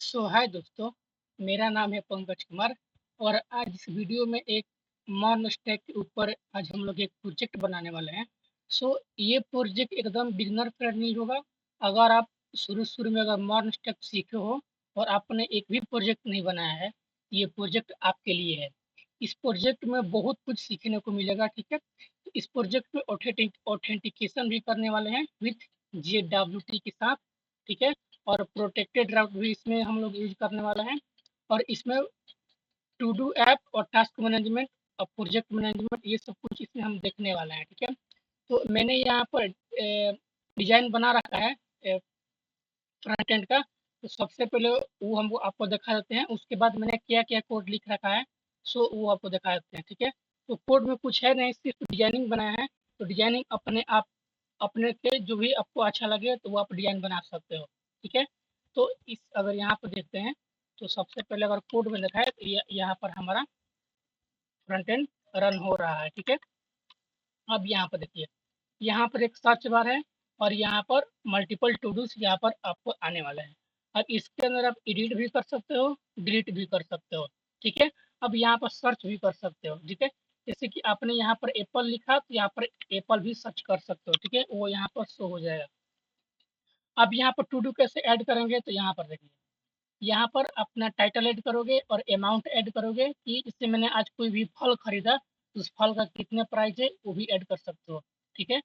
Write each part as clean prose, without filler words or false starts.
हाय दोस्तों, मेरा नाम है पंकज कुमार और आज इस वीडियो में एक मॉर्न स्टैक के ऊपर आज हम लोग एक प्रोजेक्ट बनाने वाले हैं। ये प्रोजेक्ट एकदम बिगिनर फ्रेंडली होगा। अगर आप शुरू-शुरू में अगर मॉर्न स्टैक सीखे हो और आपने एक भी प्रोजेक्ट नहीं बनाया है, ये प्रोजेक्ट आपके लिए है। इस प्रोजेक्ट में बहुत कुछ सीखने को मिलेगा, ठीक है? तो इस प्रोजेक्ट में ऑथेंटिकेशन भी करने वाले हैं विथ JWT के साथ, ठीक है? और प्रोटेक्टेड राउट भी इसमें हम लोग यूज करने वाला है और इसमें टू डू ऐप और टास्क मैनेजमेंट और प्रोजेक्ट मैनेजमेंट ये सब कुछ इसमें हम देखने वाले हैं, ठीक है। तो मैंने यहाँ पर डिजाइन बना रखा है फ्रंट एंड का। तो सबसे पहले वो हम आपको दिखा देते हैं, उसके बाद मैंने क्या क्या कोड लिख रखा है वो आपको दिखा देते हैं, ठीक है। तो कोड में कुछ है नहीं, सिर्फ डिजाइनिंग बनाया है। तो डिजाइनिंग अपने आप अपने से जो भी आपको अच्छा लगे तो वो आप डिजाइन बना सकते हो, ठीक है। तो इस अगर यहाँ पर देखते हैं तो सबसे पहले अगर कोड में लिखा है तो यहाँ पर हमारा फ्रंट एंड रन हो रहा है, ठीक है। अब यहाँ पर देखिए, यहाँ पर एक सर्च बार है और यहाँ पर मल्टीपल टू डूज यहाँ पर आपको आने वाला है। अब इसके अंदर आप एडिट भी कर सकते हो, डिलीट भी कर सकते हो, ठीक है। अब यहाँ पर सर्च भी कर सकते हो, ठीक है। जैसे कि आपने यहाँ पर एप्पल लिखा तो यहाँ पर एप्पल भी सर्च कर सकते हो, ठीक है, वो यहाँ पर शो हो जाएगा। अब यहाँ पर टू डू कैसे ऐड करेंगे तो यहाँ पर देखिए, यहाँ पर अपना टाइटल ऐड करोगे और अमाउंट ऐड करोगे कि इससे मैंने आज कोई भी फल खरीदा तो उस फल का कितने प्राइस है वो भी ऐड कर सकते हो, ठीक है।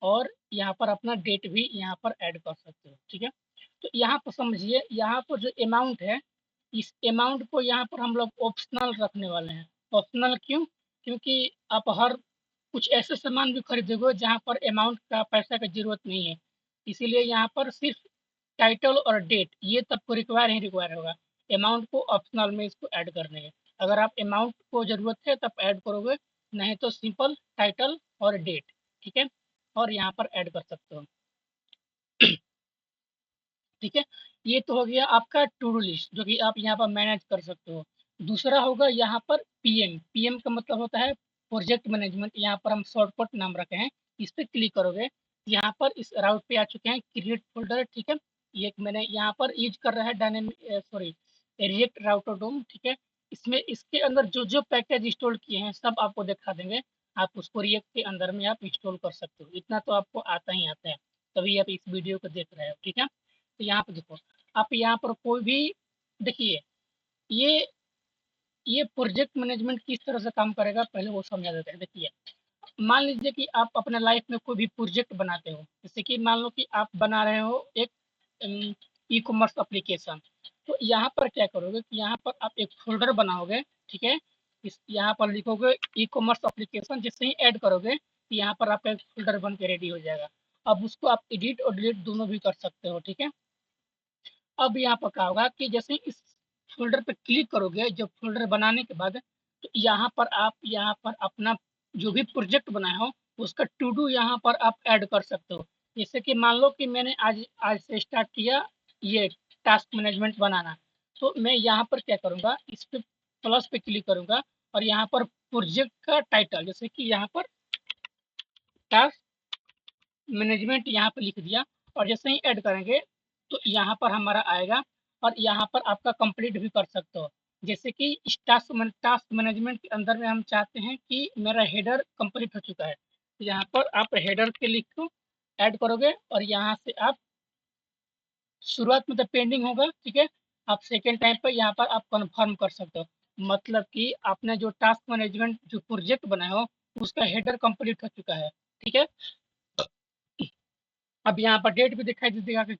और यहाँ पर अपना डेट भी यहाँ पर ऐड कर सकते हो, ठीक है। तो यहाँ पर समझिए, यहाँ पर जो अमाउंट है इस अमाउंट को यहाँ पर हम लोग ऑप्शनल रखने वाले हैं। ऑप्शनल क्यों? क्योंकि आप हर कुछ ऐसे सामान भी खरीदोगे जहाँ पर अमाउंट का पैसा का जरूरत नहीं है, इसीलिए यहाँ पर सिर्फ टाइटल और डेट ये सबको रिक्वायर ही रिक्वायर होगा। अमाउंट को ऑप्शनल में इसको ऐड करने है। अगर आप अमाउंट को ज़रूरत है तब ऐड करोगे, नहीं तो सिंपल टाइटल और डेट, ठीक है? और यहाँ पर ऐड कर सकते हो, ठीक है? ये तो हो गया आपका टू डू लिस्ट जो कि आप यहाँ पर मैनेज कर सकते हो। दूसरा होगा यहाँ पर पीएम। पीएम का मतलब होता है प्रोजेक्ट मैनेजमेंट, यहाँ पर हम शॉर्टकट नाम रखे हैं। इस पे क्लिक करोगे, यहाँ पर इस राउट पे आ चुके हैं क्रिएट फ़ोल्डर, ठीक है? ये मैंने यहाँ पर यूज़ कर रहा है रिएक्ट राउटरडोम, ठीक है? इसमें इसके अंदर जो-जो पैकेज इंस्टॉल किए हैं सब आपको दिखा देंगे। आप उसको रिएक्ट के अंदर में आप इंस्टॉल कर सकते हो। इतना तो आपको आता ही आता है, तभी आप इस वीडियो को देख रहे हो, ठीक है? तो यहाँ पे देखो, आप यहाँ पर कोई भी देखिए, ये ये प्रोजेक्ट मैनेजमेंट किस तरह से काम करेगा पहले वो समझा देते हैं। देखिए, मान लीजिए कि आप अपने लाइफ में कोई भी प्रोजेक्ट बनाते हो, जैसे कि मान लो कि आप बना रहे हो एक ई कॉमर्स एप्लीकेशन। तो यहाँ पर क्या करोगे कि यहाँ पर आप एक फ़ोल्डर बनाओगे, ठीक है? इस यहाँ पर लिखोगे ई कॉमर्स एप्लीकेशन, जैसे ही ऐड करोगे, तो यहाँ पर आपका एक फ़ोल्डर बन के रेडी हो जाएगा। अब उसको आप एडिट और डिलीट दोनों भी कर सकते हो, ठीक है? अब यहाँ पर क्या होगा कि जैसे ही इस फ़ोल्डर पे क्लिक करोगे, जब फ़ोल्डर बनाने के बाद, तो यहाँ पर अपना जो भी प्रोजेक्ट बनाए हो, उसका टू डू यहाँ पर आप ऐड कर सकते हो। जैसे कि मान लो कि मैंने आज आज से स्टार्ट किया ये टास्क मैनेजमेंट बनाना, तो मैं यहाँ पर क्या करूँगा, इस पे प्लस पे क्लिक करूँगा और यहाँ पर प्रोजेक्ट का टाइटल जैसे कि यहाँ पर टास्क मैनेजमेंट यहाँ पे लिख दिया और जैसे ही ऐड करेंगे तो यहाँ पर हमारा आएगा और यहाँ पर आपका कंप्लीट भी कर सकते हो। जैसे कि इस टास्क मैनेजमेंट के अंदर में हम चाहते हैं कि मेरा हेडर कंप्लीट हो चुका है, तो यहाँ पर आप हेडर के लिख को ऐड करोगे और यहाँ से आप शुरुआत में तो पेंडिंग होगा, ठीक है? आप सेकंड टाइम पे यहाँ पर आप कन्फर्म कर सकते हो। मतलब कि आपने जो टास्क मैनेजमेंट जो प्रोजेक्ट बनाया हो उसका हेडर कंप्लीट हो चुका है, ठीक है? अब यहाँ पर डेट भी दिखाई दे देगा कि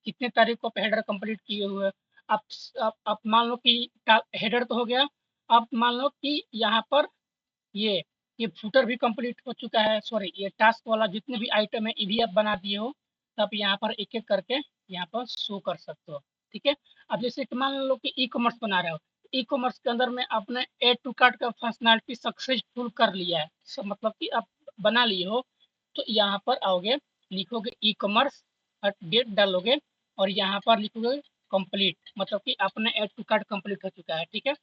कितने तारीख को आप हेडर कंप्लीट किए हुए हैं। आप मान लो कि हेडर तो हो गया, आप मान लो कि यहाँ पर ये ये फुटर भी कंप्लीट हो चुका है, सॉरी ये टास्क वाला जितने भी आइटम है ये भी आप बना दिए हो, तो आप यहाँ पर एक एक करके यहाँ पर शो कर सकते हो, ठीक है। अब जैसे कि मान लो कि ई कॉमर्स बना रहे हो, ई कॉमर्स के अंदर में आपने एड टू कार्ट का फंक्शनैलिटी सक्सेसफुल कर लिया है, मतलब कि आप बना लिए हो, तो यहाँ पर आओगे, लिखोगे ई कॉमर्स और डेट डालोगे और यहाँ पर लिखोगे कंप्लीट, मतलब कि आपने एड टू कार्ट कंप्लीट हो चुका है, ठीक है।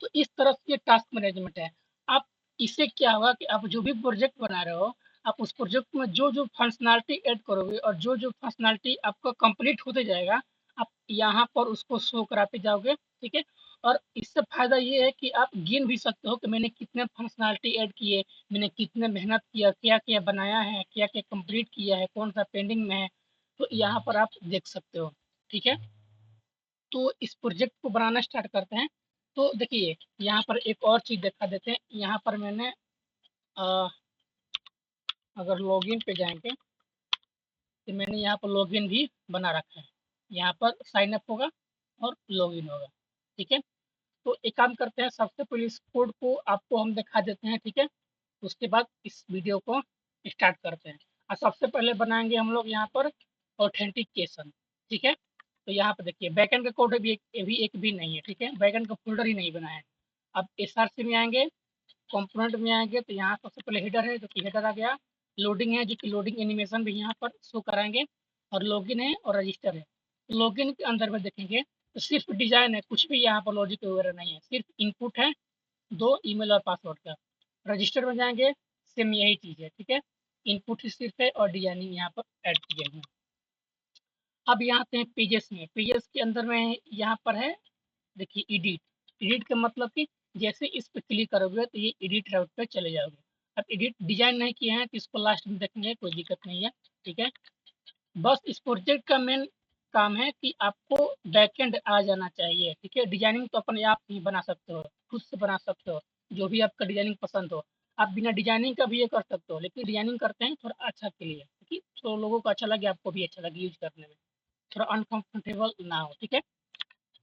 तो इस तरह से ये टास्क मैनेजमेंट है। आप इससे क्या होगा कि आप जो भी प्रोजेक्ट बना रहे हो, आप उस प्रोजेक्ट में जो फंक्शनैलिटी ऐड करोगे और जो फंक्शनैलिटी आपका कंप्लीट होते जाएगा, आप यहाँ पर उसको शो कराते जाओगे, ठीक है? और इससे फ़ायदा ये है कि आप गिन भी सकते हो कि मैंने कितने फंक्शनैलिटी ऐड किए, मैंने कितने मेहनत किया, क्या-क्या बनाया है, क्या-क्या कंप्लीट किया है, कौन-सा पेंडिंग में है, तो यहाँ पर आप देख सकते हो, ठीक है? तो इस प्रोजेक्ट को बनाना स्टार्ट करते हैं। तो देखिए, यहाँ पर एक और चीज़ दिखा देते हैं, यहाँ पर मैंने अ, अगर लॉगिन पे जाएँगे, तो मैंने यहाँ पर लॉगिन भी बना रखा है। यहाँ पर साइन अप होगा और लॉगिन होगा, ठीक है? तो एक काम करते हैं, सबसे पहले इस कोड को आपको हम दिखा देते हैं, ठीक है? उसके बाद इस वीडियो को स्टार्ट करते हैं। और सबसे पहले बनाएँगे हम लोग यहाँ पर ऑथेंटिकेशन, ठीक है? तो यहाँ पे देखिए बैकएंड का कोड अभी एक भी नहीं है, ठीक है? बैकएंड का फ़ोल्डर ही नहीं बना है। अब एसआरसी में आएँगे, कंपोनेंट में आएँगे तो यहाँ सबसे पहले हेडर है, जो कि हेडर आ गया। लोडिंग है, जो कि लोडिंग एनिमेशन भी यहाँ पर शो कराएँगे और लॉगिन है और रजिस्टर है। लॉगिन के अंदर में देखेंगे तो सिर्फ़ डिज़ाइन है, कुछ भी यहाँ पर लॉजिक वगैरह नहीं है, सिर्फ़ इनपुट है 2 ईमेल और पासवर्ड का। रजिस्टर में जाएँगे, सेम यही चीज़ है, ठीक है? इनपुट ही सिर्फ़ है और डिज़ाइनिंग यहाँ पर ऐड की गई है। अब यहाँ आते हैं पेजेस में, पेजेस के अंदर में यहाँ पर है देखिए एडिट। एडिट का मतलब कि जैसे इस पे क्लिक करोगे तो ये एडिट राउट पे चले जाओगे। अब एडिट डिज़ाइन नहीं किए हैं तो इसको लास्ट में देखेंगे, कोई दिक्कत नहीं है, ठीक है? बस इस प्रोजेक्ट का मेन काम है कि आपको बैकएंड आ जाना चाहिए, ठीक है? डिज़ाइनिंग तो अपने आप ही बना सकते हो, खुद से बना सकते हो, जो भी आपका डिज़ाइनिंग पसंद हो। आप बिना डिज़ाइनिंग का भी ये कर सकते हो, लेकिन डिज़ाइनिंग करते हैं थोड़ा अच्छा के लिए, क्योंकि तो लोगों को अच्छा लगे, आपको भी अच्छा लगे यूज़ करने में, थोड़ा अनकम्फर्टेबल ना हो, ठीक है?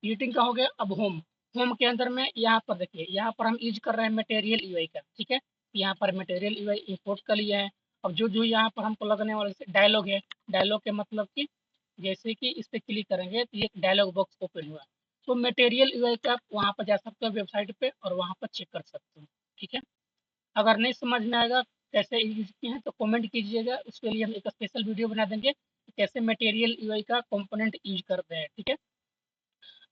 एडिटिंग का हो गया। अब होम, होम के अंदर में यहाँ पर देखिए, यहाँ पर हम यूज़ कर रहे हैं मटेरियल यूआई का, ठीक है? यहाँ पर मटेरियल यूआई इंपोर्ट कर लिया है। अब जो यहाँ पर हमको लगने वाला जैसे डायलॉग है, डायलॉग के मतलब कि जैसे कि इस पे क्लिक करेंगे तो ये डायलॉग बॉक्स ओपन हुआ। तो मटेरियल यूआई पे आप वहाँ पर जा सकते हो वेबसाइट पे और वहाँ पर चेक कर सकते हो, ठीक है? अगर नहीं समझ में आएगा कैसे यूज़ किए हैं तो कमेंट कीजिएगा, उसके लिए हम एक स्पेशल वीडियो बना देंगे कि कैसे मटेरियल यूआई का कंपोनेंट यूज़ करते हैं, ठीक है?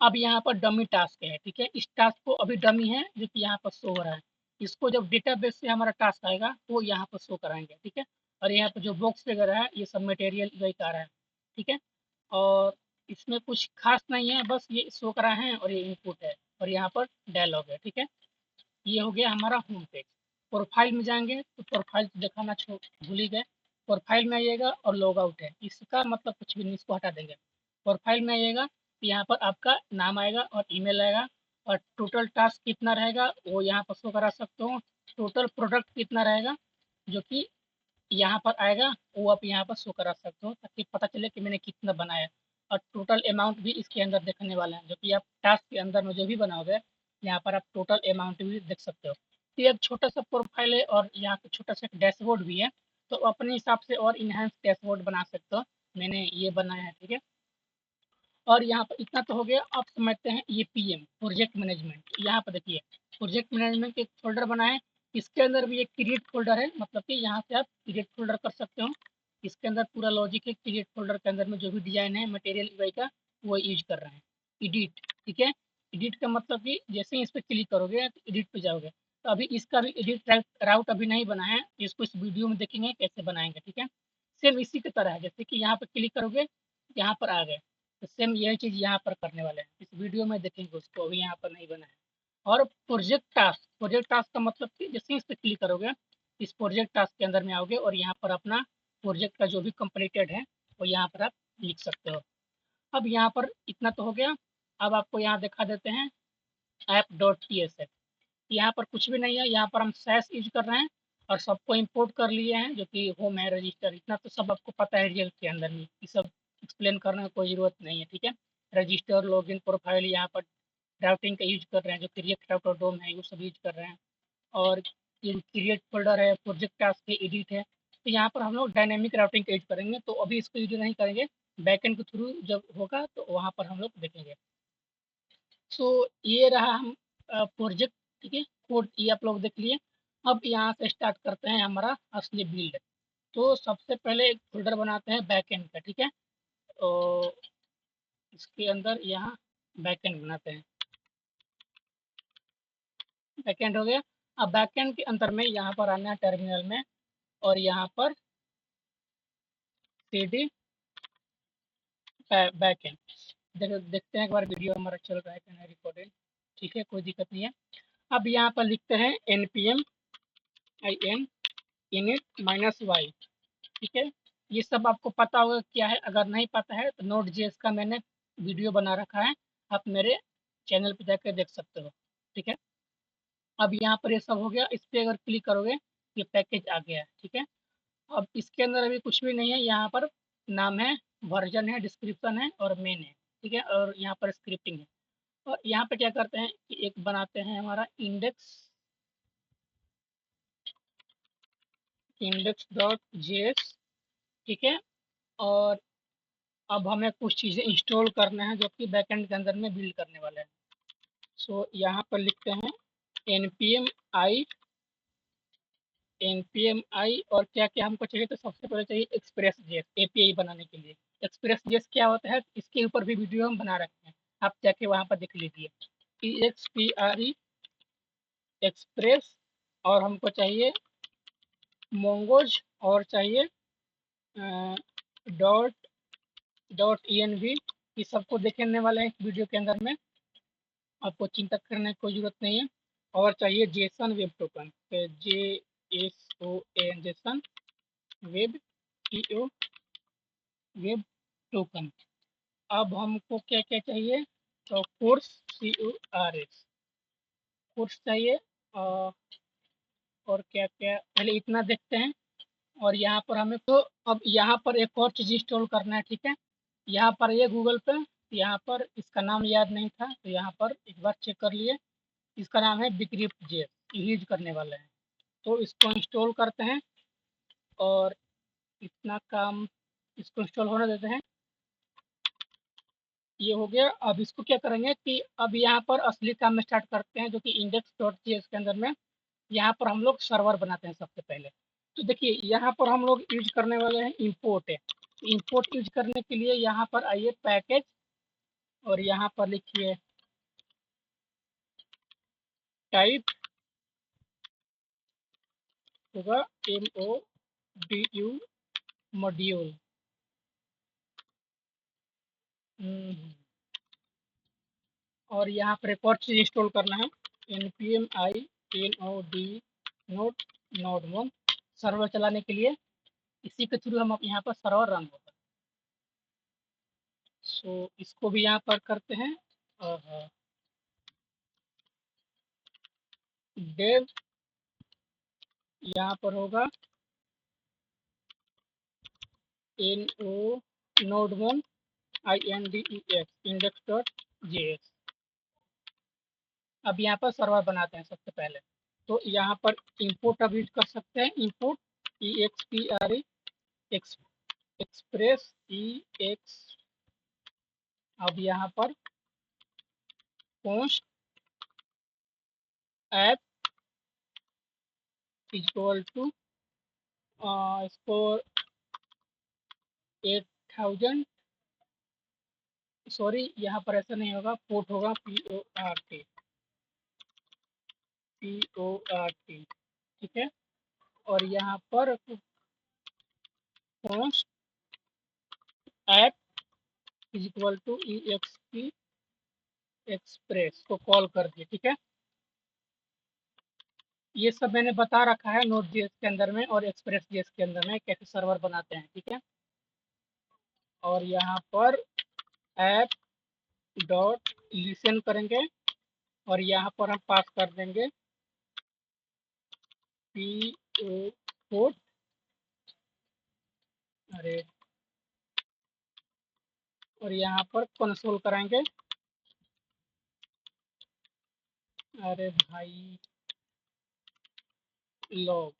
अब यहाँ पर डमी टास्क है, ठीक है? इस टास्क को अभी डमी है जो कि यहाँ पर शो हो रहा है। इसको जब डेटाबेस से हमारा टास्क आएगा वो यहाँ पर शो कराएँगे, ठीक है? और यहाँ पे जो बॉक्स वगैरह है ये सब मटेरियल वही का रहा है, ठीक है? और इसमें कुछ ख़ास नहीं है, बस ये शो करा है और ये इनपुट है और यहाँ पर डायलॉग है, ठीक है? ये हो गया हमारा होम पेज। प्रोफाइल में जाएँगे तो प्रोफाइल दिखाना भूल ही गए। प्रोफाइल में आइएगा और लॉग आउट है, इसका मतलब कुछ भी नहीं, इसको हटा देंगे। प्रोफाइल में आइएगा तो यहाँ पर आपका नाम आएगा और ईमेल आएगा और टोटल टास्क कितना रहेगा वो यहाँ पर शो करा सकते हो। टोटल प्रोडक्ट कितना रहेगा जो कि यहाँ पर आएगा वो आप यहाँ पर शो करा सकते हो ताकि पता चले कि मैंने कितना बनाया। और टोटल अमाउंट भी इसके अंदर देखने वाले हैं, जो कि आप टास्क के अंदर में जो भी बनाओगे यहाँ पर आप टोटल अमाउंट भी देख सकते हो। तो ये एक छोटा सा प्रोफाइल है और यहाँ पे छोटा सा एक डैशबोर्ड भी है, तो अपने हिसाब से और इनहेंस डैशबोर्ड बना सकते हो। मैंने ये बनाया है, ठीक है? और यहाँ पर इतना तो हो गया। आप समझते हैं ये पीएम प्रोजेक्ट मैनेजमेंट, यहाँ पर देखिए प्रोजेक्ट मैनेजमेंट एक फोल्डर बना है, इसके अंदर भी एक क्रिएट फोल्डर है, मतलब कि यहाँ से आप क्रिएट फोल्डर कर सकते हो। इसके अंदर पूरा लॉजिक है, क्रिएट फोल्डर के अंदर में जो भी डिजाइन है मटेरियल यूआई का वो यूज कर रहे हैं। एडिट, ठीक है? एडिट का मतलब कि जैसे ही इस पर क्लिक करोगे तो एडिट पे जाओगे, तो अभी इसका भी एडिट राउट अभी नहीं बना है, इसको इस वीडियो में देखेंगे कैसे बनाएंगे, ठीक है? सेम इसी की तरह है, जैसे कि यहाँ पर क्लिक करोगे यहाँ पर आ गए, तो सेम यही चीज़ यहाँ पर करने वाले हैं, इस वीडियो में देखेंगे उसको, अभी यहाँ पर नहीं बना है। और प्रोजेक्ट टास्क का मतलब कि जैसे ही इस पे क्लिक करोगे इस प्रोजेक्ट टास्क के अंदर में आओगे और यहाँ पर अपना प्रोजेक्ट का जो भी कंप्लीटेड है वो यहाँ पर आप लिख सकते हो। अब यहाँ पर इतना तो हो गया। अब आपको यहाँ दिखा देते हैं ऐप डॉट पी एस। यहाँ पर कुछ भी नहीं है, यहाँ पर हम सैस यूज कर रहे हैं और सबको इंपोर्ट कर लिए हैं, जो कि होम है, रजिस्टर, इतना तो सब आपको पता है रियल के अंदर में, ये सब एक्सप्लेन करने की कोई ज़रूरत नहीं है, ठीक है? रजिस्टर, लॉगिन, प्रोफाइल, यहाँ पर राउटिंग का यूज कर रहे हैं, जो कि रिएक्ट राउटर डोम है वो सब यूज कर रहे हैं। और ये क्रिएट फोल्डर है, प्रोजेक्ट टास्क है, एडिट है, तो यहाँ पर हम लोग डायनेमिक राउटिंग का यूज करेंगे, तो अभी इसको यूज नहीं करेंगे, बैकएंड के थ्रू जब होगा तो वहाँ पर हम लोग देखेंगे। सो ये रहा हम प्रोजेक्ट, ठीक है? कोड ये आप लोग देख लिए। अब यहाँ से स्टार्ट करते हैं हमारा असली बिल्ड। तो सबसे पहले एक फोल्डर बनाते हैं बैकएंड का, ठीक है? तो इसके अंदर यहाँ बैकएंड बनाते हैं, बैकएंड हो गया। अब बैकएंड के अंदर में यहाँ पर आना है टर्मिनल में और यहाँ पर cd बैकएंड। देखते हैं एक बार वीडियो हमारा चल रहा है कि नहीं रिकॉर्डेड। ठीक है, कोई दिक्कत नहीं है। अब यहाँ पर लिखते हैं npm in init -y। ठीक है, ये सब आपको पता होगा क्या है। अगर नहीं पता है तो Node.js का मैंने वीडियो बना रखा है, आप मेरे चैनल पे जाकर देख सकते हो। ठीक है, अब यहाँ पर ये सब हो गया। इस पे अगर क्लिक करोगे ये पैकेज आ गया है। ठीक है, अब इसके अंदर अभी कुछ भी नहीं है। यहाँ पर नाम है, वर्जन है, डिस्क्रिप्शन है और मेन है। ठीक है, और यहाँ पर स्क्रिप्टिंग है। और यहाँ पे क्या करते हैं कि एक बनाते हैं हमारा index.js। ठीक है, और अब हमें कुछ चीज़ें इंस्टॉल करना है जो कि बैकएंड के अंदर में बिल्ड करने वाले हैं। सो यहाँ पर लिखते हैं npm i और क्या क्या हमको चाहिए। तो सबसे पहले चाहिए एक्सप्रेस जेएस एपीआई बनाने के लिए। एक्सप्रेस जेएस क्या होता है, इसके ऊपर भी वीडियो हम बना रखे हैं, आप जाके वहाँ पर देख लीजिए। EXPRE एक्सप्रेस, और हमको चाहिए मोंगोज, और चाहिए डॉट डॉट env। ये सबको देखने वाले हैं इस वीडियो के अंदर में, आपको चिंता करने की कोई जरूरत नहीं है। और चाहिए Jason web token, JSON Jason web TO web token. अब हमको क्या क्या चाहिए, तो कोर्स कोर्स चाहिए। और क्या क्या, पहले इतना देखते हैं। और यहाँ पर हमें तो अब यहाँ पर एक और चीज़ इंस्टॉल करना है। ठीक है, यहाँ पर ये गूगल पे, यहाँ पर इसका नाम याद नहीं था तो यहाँ पर एक बार चेक कर लिए। इसका नाम है बिक्रिप्ट जेएस, यूज करने वाले हैं। तो इसको इंस्टॉल करते हैं और इतना काम इसको इंस्टॉल होने देते हैं। ये हो गया। अब इसको क्या करेंगे कि अब यहाँ पर असली काम स्टार्ट करते हैं, जो कि index.js के अंदर में यहाँ पर हम लोग सर्वर बनाते हैं सबसे पहले। तो देखिए यहाँ पर हम लोग यूज करने वाले हैं इंपोर्ट है। इंपोर्ट यूज करने के लिए यहाँ पर आइए पैकेज, और यहाँ पर लिखिए टाइप होगा MODU मॉड्यूल। और यहाँ पर एक और चीज़ इंस्टॉल करना है, npm i nod node1 server चलाने के लिए। इसी के थ्रू हम यहाँ पर सर्वर रन होगा। सो इसको भी यहाँ पर करते हैं। डेव यहाँ पर होगा no node1 index.js। अब यहाँ पर सर्वर बनाते हैं सबसे पहले। तो यहाँ पर इंपोर्ट अब यूज कर सकते हैं, इंपोर्ट EXPRE एक्सप्रेस EX। अब यहाँ पर पोस्ट ऐप इक्वल टू इसको 8000, सॉरी यहाँ पर ऐसा नहीं होगा, पोर्ट होगा PORT। ठीक है, और यहाँ पर post app is equal to EXP express को कॉल कर दिए। ठीक है, ये सब मैंने बता रखा है Node.js के अंदर में और एक्सप्रेस.js के अंदर में कैसे सर्वर बनाते हैं। ठीक है, और यहाँ पर ऐप डॉट लिसन करेंगे और यहाँ पर हम पास कर देंगे PO पोर्ट। अरे, और यहाँ पर कंसोल कराएंगे। अरे भाई, log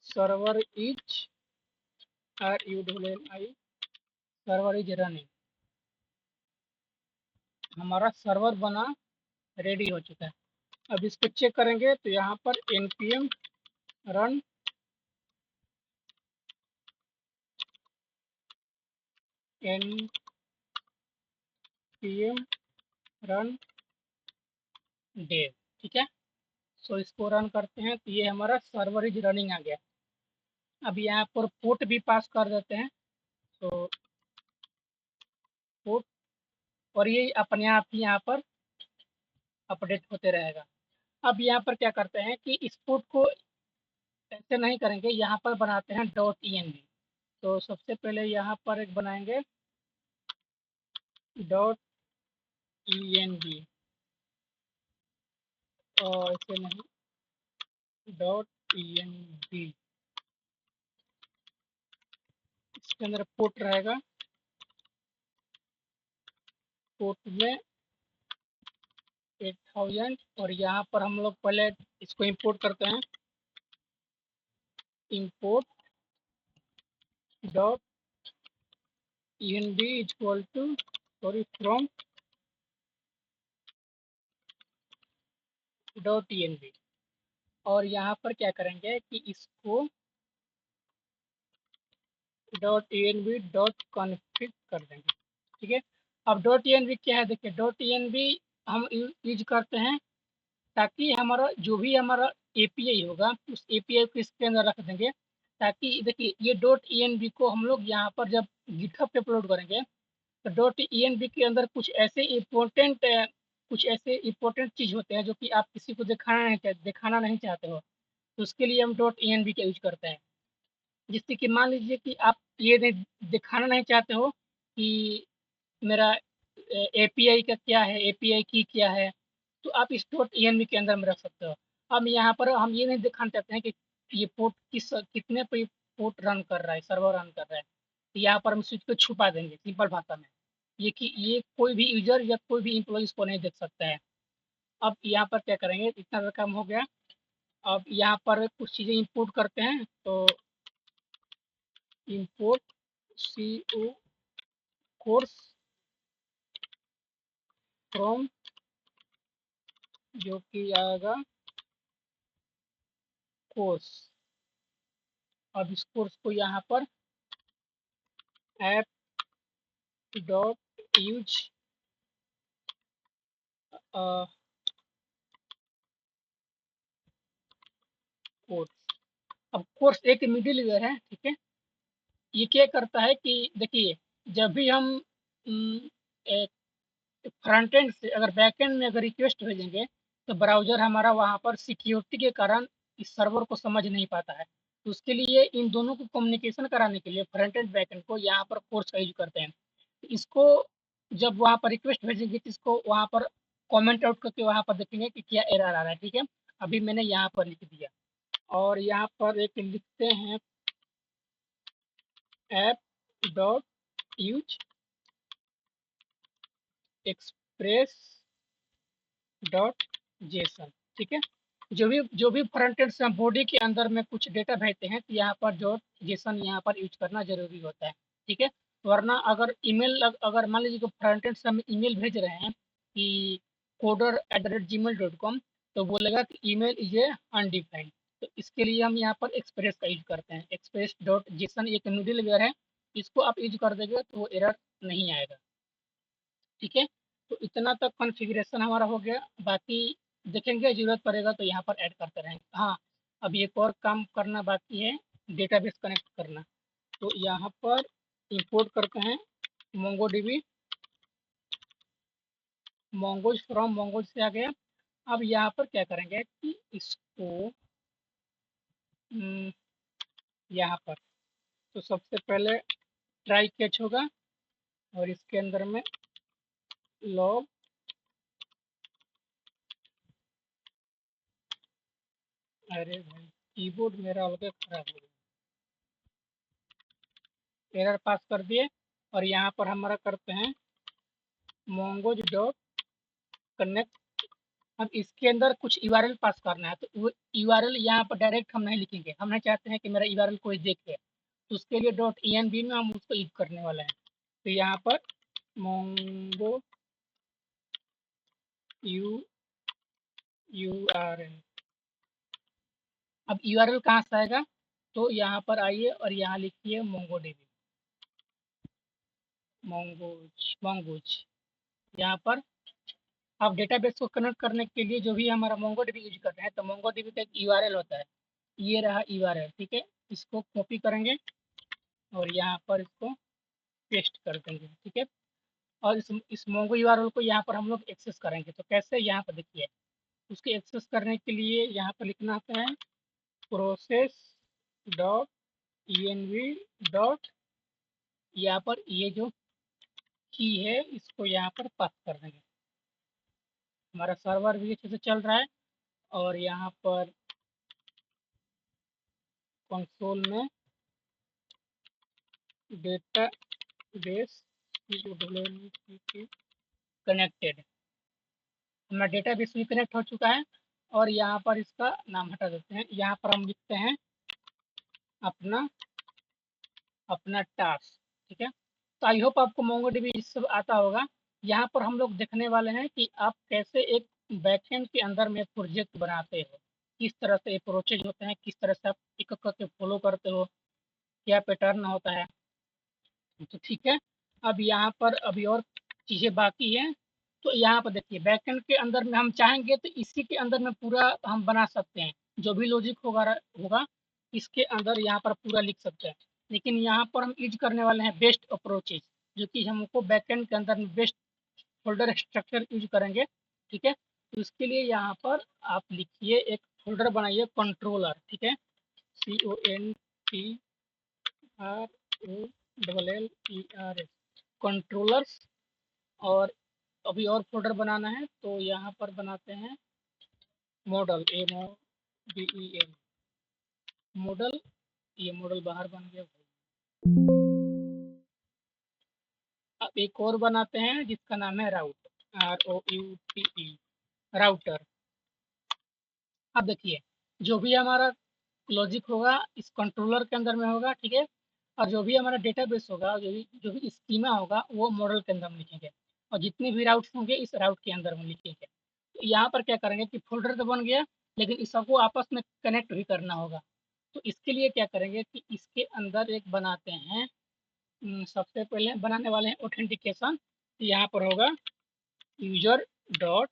server is RUNI server is running. हमारा सर्वर बना, रेडी हो चुका है। अब इसको चेक करेंगे तो यहाँ पर npm run npm run dev. ठीक है, सो इसको रन करते हैं तो ये हमारा सर्वर इज रनिंग आ गया। अब यहाँ पर पोर्ट भी पास कर देते हैं, तो पोर्ट, और ये अपने आप ही यहाँ पर अपडेट होते रहेगा। अब यहाँ पर क्या करते हैं कि इस पोर्ट को ऐसे नहीं करेंगे, यहाँ पर बनाते हैं .env। तो सबसे पहले यहाँ पर एक बनाएंगे .env, और ऐसे नहीं .env, इसके अंदर पोर्ट रहेगा, पोर्ट में 8000, और यहाँ पर हम लोग पहले इसको इंपोर्ट करते हैं, import .env equal to sorry from .env, और यहाँ पर क्या करेंगे कि इसको .env.config कर देंगे। ठीक है, अब .env क्या है, देखिए .env हम यूज करते हैं ताकि हमारा जो भी हमारा एपीआई होगा उस एपीआई को इसके अंदर रख देंगे, ताकि देखिए ये .env को हम लोग यहाँ पर जब गिटहब पे अपलोड करेंगे तो .env के अंदर कुछ ऐसे इम्पोर्टेंट चीज़ होते हैं जो कि आप किसी को दिखाना नहीं चाहते हो, तो उसके लिए हम .env का यूज करते हैं। जिससे कि मान लीजिए कि आप ये दिखाना नहीं चाहते हो कि मेरा एपीआई का क्या है, एपीआई की क्या है, तो आप इस .env के अंदर में रख सकते हो। अब यहाँ पर हम ये नहीं दिखाना चाहते हैं कि ये पोर्ट कितने पे पोर्ट रन कर रहा है, सर्वर रन कर रहा है, तो यहाँ पर हम स्विच को छुपा देंगे सिंपल भाषा में, ये कि ये कोई भी यूजर या कोई भी इम्प्लॉय इसको नहीं देख सकता है। अब यहाँ पर क्या करेंगे, इतना सा काम हो गया। अब यहाँ पर कुछ चीज़ें इंपोर्ट करते हैं, तो इंपोर्ट CO कोर्स फ्रॉम, जो कि आएगा कोर्स। अब इस कोर्स को यहाँ पर ऐप .यूज कोर्स, अब कोर्स एक मिडिलवेयर है, ठीक है। ये क्या करता है कि देखिए, जब भी हम फ्रंट एंड से अगर बैक एंड में अगर रिक्वेस्ट भेजेंगे तो ब्राउज़र हमारा वहाँ पर सिक्योरिटी के कारण इस सर्वर को समझ नहीं पाता है। तो उसके लिए इन दोनों को कम्युनिकेशन कराने के लिए फ्रंट एंड बैक एंड को यहाँ पर कोर्स का यूज़ करते हैं। इसको जब वहाँ पर रिक्वेस्ट भेजेंगे तो इसको वहाँ पर कमेंट आउट करके वहाँ पर देखेंगे कि क्या एरर आ रहा है, ठीक है। अभी मैंने यहाँ पर लिख दिया, और यहाँ पर एक लिखते हैं app.use express .json, ठीक है। जो भी फ्रंट एंड से हम बॉडी के अंदर में कुछ डेटा भेजते हैं तो यहाँ पर .json यहाँ पर यूज करना जरूरी होता है, ठीक है। वरना अगर ईमेल अगर मान लीजिए कि फ्रंट एंड से हम ईमेल भेज रहे हैं कि coder@gmail.com, तो बोलेगा कि ईमेल इज ए अनडिफाइंड। तो इसके लिए हम यहाँ पर एक्सप्रेस का यूज करते हैं, एक्सप्रेस .json एक मिडिलवेयर है, इसको आप यूज कर देंगे तो वो एरर नहीं आएगा, ठीक है। तो इतना तक कॉन्फ़िगरेशन हमारा हो गया, बाकी देखेंगे ज़रूरत पड़ेगा तो यहाँ पर ऐड करते रहेंगे। हाँ, अभी एक और काम करना बाकी है, डेटाबेस कनेक्ट करना। तो यहाँ पर इंपोर्ट करते हैं मोंगोडीबी, मोंगोज फ्रॉम मोंगोज से आ गया। अब यहाँ पर क्या करेंगे कि इसको यहाँ पर, तो सबसे पहले ट्राई कैच होगा, और इसके अंदर में लॉग, अरे भाई कीबोर्ड मेरा अलग खराब हो गया, एरर पास कर दिए। और यहाँ पर हमारा करते हैं मोंगोज डॉट कनेक्ट। अब इसके अंदर कुछ यूआरएल पास करना है, तो वो यूआरएल यहाँ पर डायरेक्ट हम नहीं लिखेंगे, हम नहीं चाहते हैं कि मेरा यूआरएल कोई देखे, तो उसके लिए .env में हम उसको यूज करने वाले हैं। तो यहाँ पर मोंगो URL, अब यूआरएल कहाँ से आएगा, तो यहाँ पर आइए और यहाँ लिखिए मोंगोडीबी, मोंगोज, यहाँ पर आप डेटाबेस को कनेक्ट करने के लिए जो भी हमारा मोंगोडीबी यूज कर रहे हैं, तो मोंगोडीबी का एक यूआरएल होता है, ये रहा यूआरएल, ठीक है। इसको कॉपी करेंगे और यहाँ पर इसको पेस्ट कर देंगे, ठीक है। और इस मोंगो यूआरएल को यहाँ पर हम लोग एक्सेस करेंगे, तो कैसे, यहाँ पर देखिए। उसके एक्सेस करने के लिए यहाँ पर लिखना आता है प्रोसेस डॉट env डॉट, यहाँ पर ये जो की है इसको यहाँ पर पास कर देंगे। हमारा सर्वर भी अच्छे से चल रहा है और यहाँ पर कंसोल में डेटा बेस कनेक्टेड, हमारा डेटा बेस भी कनेक्ट हो चुका है। और यहाँ पर इसका नाम हटा देते हैं, यहाँ पर हम लिखते हैं अपना अपना टास्क, ठीक है। तो आई होप आपको मोंगोडीबी सब आता होगा। यहाँ पर हम लोग देखने वाले हैं कि आप कैसे एक बैकएंड के अंदर में प्रोजेक्ट बनाते हो, किस तरह से अप्रोचेज होते हैं, किस तरह से आप एक एक करके फॉलो करते हो, क्या पैटर्न होता है। तो ठीक है, अब यहाँ पर अभी और चीज़ें बाकी हैं। तो यहाँ पर देखिए बैकएंड के अंदर में हम चाहेंगे तो इसी के अंदर में पूरा हम बना सकते हैं, जो भी लॉजिक होगा इसके अंदर यहाँ पर पूरा लिख सकते हैं। लेकिन यहाँ पर हम यूज करने वाले हैं बेस्ट अप्रोचेज, जो कि हमको बैकएंड के अंदर में बेस्ट फोल्डर स्ट्रक्चर यूज करेंगे, ठीक है। तो इसके लिए यहाँ पर आप लिखिए, एक फोल्डर बनाइए कंट्रोलर, ठीक है, CONTROLLERS कंट्रोलर्स। और अभी और फोल्डर बनाना है, तो यहाँ पर बनाते हैं मॉडल, MODEL मॉडल, ये मॉडल बाहर बन गया भाई। अब एक और बनाते हैं जिसका नाम है ROUTE राउटर। अब देखिए जो भी हमारा लॉजिक होगा इस कंट्रोलर के अंदर में होगा, ठीक है। और जो भी हमारा डेटाबेस होगा, जो भी स्कीमा होगा वो मॉडल के अंदर में लिखेंगे, और जितने भी राउट्स होंगे इस राउट के अंदर में लिखेंगे। तो यहाँ पर क्या करेंगे कि फोल्डर तो बन गया, लेकिन इस सबको आपस में कनेक्ट भी करना होगा। तो इसके लिए क्या करेंगे कि इसके अंदर एक बनाते हैं, सबसे पहले बनाने वाले हैं ऑथेंटिकेशन। यहाँ पर होगा user dot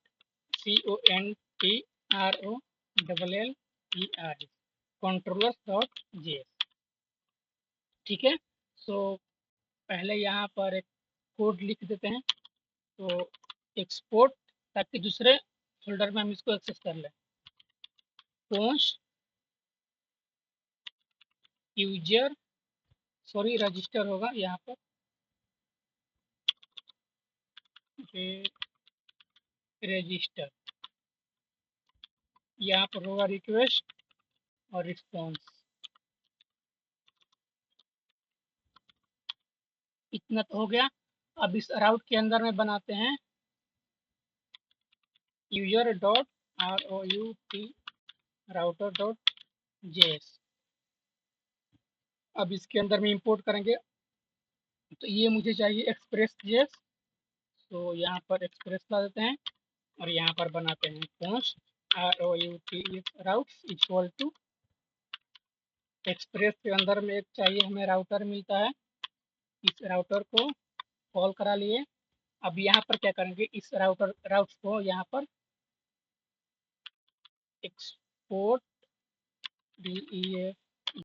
CONTROLLER controllers dot JS, ठीक है। सो पहले यहाँ पर एक कोड लिख देते हैं, तो एक्सपोर्ट, ताकि दूसरे फोल्डर में हम इसको एक्सेस कर लें। पोस्ट यूजर, सॉरी रजिस्टर होगा यहाँ पर, रजिस्टर, यहाँ पर होगा रिक्वेस्ट और रिस्पॉन्स। इतना तो हो गया। अब इस राउट के अंदर में बनाते हैं user dot ROUT router dot JS. अब इसके अंदर में इंपोर्ट करेंगे, तो ये मुझे चाहिए एक्सप्रेस जेएस, तो यहाँ पर एक्सप्रेस ला देते हैं और यहाँ पर बनाते हैं post ROUT routes equal to express के अंदर में एक चाहिए हमें राउटर मिलता है, इस राउटर को कॉल करा लिए। अब यहाँ पर क्या करेंगे, इस राउट्स को यहाँ पर एक्सपोर्ट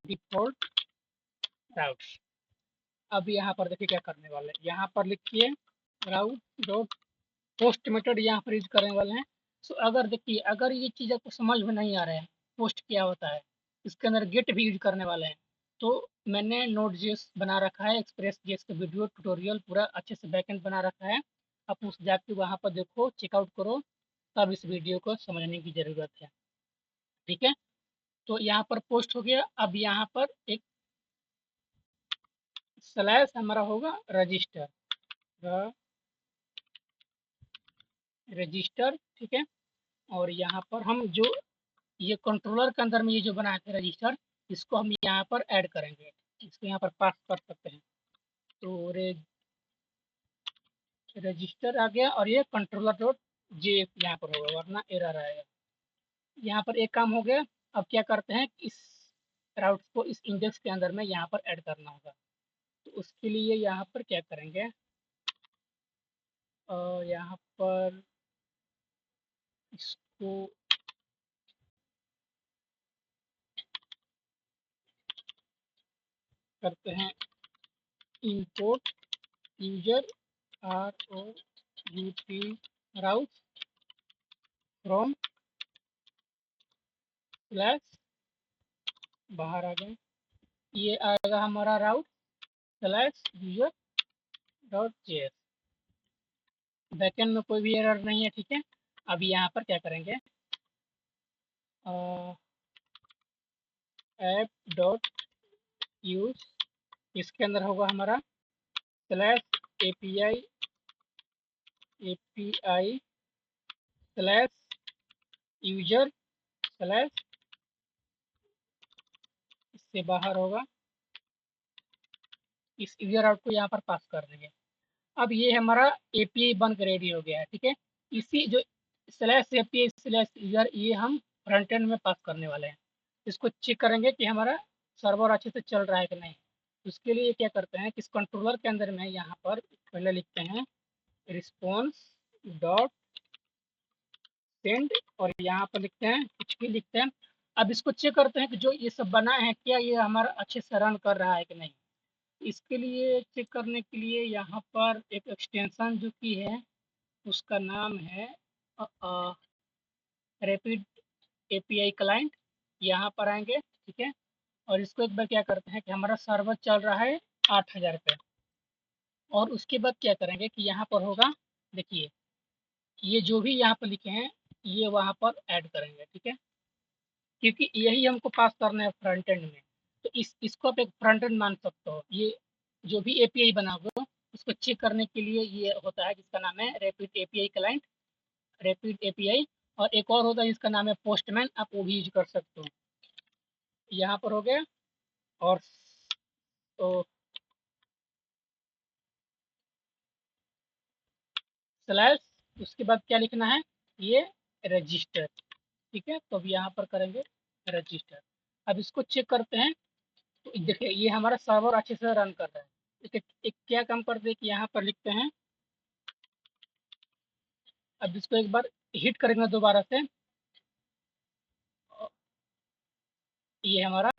डिफॉल्ट राउट्स। अब यहाँ पर देखिए क्या करने वाले हैं, यहाँ पर लिखिए राउट डॉट पोस्ट मेथड यहाँ पर यूज करने वाले हैं। सो अगर देखिए, अगर ये चीज़ आपको समझ में नहीं आ रहा है पोस्ट क्या होता है, इसके अंदर गेट भी यूज करने वाले हैं। तो मैंने नोट जेएस बना रखा है, एक्सप्रेस जेएस का वीडियो ट्यूटोरियल पूरा अच्छे से बैकएंड बना रखा है, आप उस जाके वहाँ पर देखो, चेकआउट करो, तब इस वीडियो को समझने की ज़रूरत है, ठीक है। तो यहाँ पर पोस्ट हो गया। अब यहाँ पर एक स्लैश हमारा होगा रजिस्टर, रजिस्टर, ठीक है। और यहाँ पर हम जो ये कंट्रोलर के अंदर में ये जो बनाए थे रजिस्टर, इसको हम यहाँ पर ऐड करेंगे, इसको यहाँ पर पास कर सकते हैं। तो रजिस्टर आ गया और ये कंट्रोलर डॉट जे यहाँ पर होगा, वरना एरर आएगा। यहाँ पर एक काम हो गया। अब क्या करते हैं, इस राउट को इस इंडेक्स के अंदर में यहाँ पर ऐड करना होगा। तो उसके लिए यहाँ पर क्या करेंगे, यहाँ पर इसको करते हैं import user route from slash, बाहर आ गए, ये आएगा हमारा route slash user dot JS. Backend में कोई भी एरर नहीं है, ठीक है। अब यहाँ पर क्या करेंगे, ऐप डॉट यूज, इसके अंदर होगा हमारा slash API slash user slash, इससे बाहर होगा, इस यूजर आउट को यहाँ पर पास कर देंगे। अब ये हमारा एपीआई बनकर रेडी हो गया है, ठीक है। इसी जो स्लैश एपीआई स्लैश यूजर, ये हम फ्रंट एंड में पास करने वाले हैं। इसको चेक करेंगे कि हमारा सर्वर अच्छे से चल रहा है कि नहीं। उसके लिए क्या करते हैं कि इस कंट्रोलर के अंदर में यहाँ पर पहले लिखते हैं रिस्पॉन्स डॉट सेंड, और यहाँ पर लिखते हैं कुछ भी लिखते हैं। अब इसको चेक करते हैं कि जो ये सब बना है क्या ये हमारा अच्छे से रन कर रहा है कि नहीं। इसके लिए चेक करने के लिए यहाँ पर एक एक्सटेंशन जो की है उसका नाम है रैपिड एपीआई क्लाइंट, यहाँ पर आएंगे, ठीक है। और इसको एक बार क्या करते हैं कि हमारा सर्वर चल रहा है 8000 पे, और उसके बाद क्या करेंगे कि यहाँ पर होगा, देखिए ये जो भी यहाँ पर लिखे हैं ये वहाँ पर ऐड करेंगे, ठीक है, क्योंकि यही हमको पास करना है फ्रंट एंड में। तो इसको आप एक फ्रंट एंड मान सकते हो। ये जो भी एपीआई बना हो उसको चेक करने के लिए ये होता है, जिसका नाम है rapid API client, rapid API. और एक और होता है जिसका नाम है पोस्टमैन, आप वो भी यूज कर सकते हो। यहाँ पर हो गया, और तो स्लैश, उसके बाद क्या लिखना है, ये रजिस्टर, ठीक है। तो अब यहाँ पर करेंगे रजिस्टर। अब इसको चेक करते हैं, तो देखिए ये हमारा सर्वर अच्छे से रन कर रहा है। एक क्या काम करते हैं कि यहाँ पर लिखते हैं, अब इसको एक बार हिट करेंगे दोबारा से, ये हमारा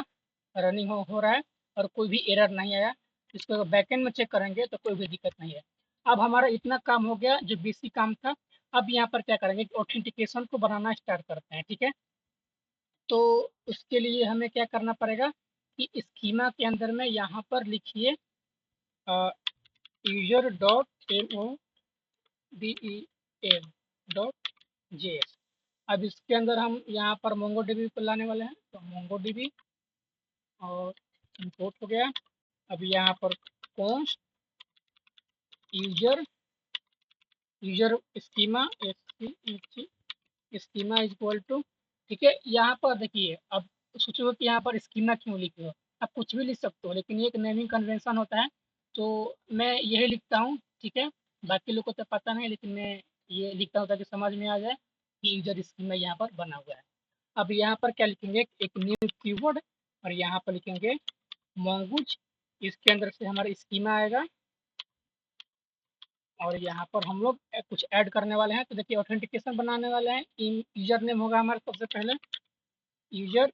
रनिंग हो रहा है और कोई भी एरर नहीं आया। इसको बैकएंड में चेक करेंगे तो कोई भी दिक्कत नहीं है। अब हमारा इतना काम हो गया जो बेसिक काम था। अब यहाँ पर क्या करेंगे, ऑथेंटिकेशन को बनाना स्टार्ट करते हैं, ठीक है। तो उसके लिए हमें क्या करना पड़ेगा कि स्कीमा के अंदर में यहाँ पर लिखिए user dot M O D E M dot J S. अब इसके अंदर हम यहाँ पर मोंगोडीबी को लाने वाले हैं, तो मोंगोडीबी और इंपोर्ट हो गया। अब यहाँ पर const user user schema schema is equal to, ठीक है। यहाँ पर देखिए, अब सोचो कि यहाँ पर स्कीमा क्यों लिखे हो, आप कुछ भी लिख सकते हो, लेकिन ये एक नेमिंग कन्वेंशन होता है, तो मैं यही लिखता हूँ, ठीक है। बाकी लोग को तो पता नहीं, लेकिन मैं ये लिखता हूँ ताकि समझ में आ जाए कि यूजर स्कीमा यहाँ पर बना हुआ है। अब यहाँ पर क्या लिखेंगे, एक न्यू कीवर्ड, और यहाँ पर लिखेंगे मोंगूज, इसके अंदर से हमारा स्कीमा आएगा, और यहाँ पर हम लोग कुछ ऐड करने वाले हैं। तो देखिए ऑथेंटिकेशन बनाने वाले हैं, यूजर नेम होगा हमारा सबसे पहले, यूजर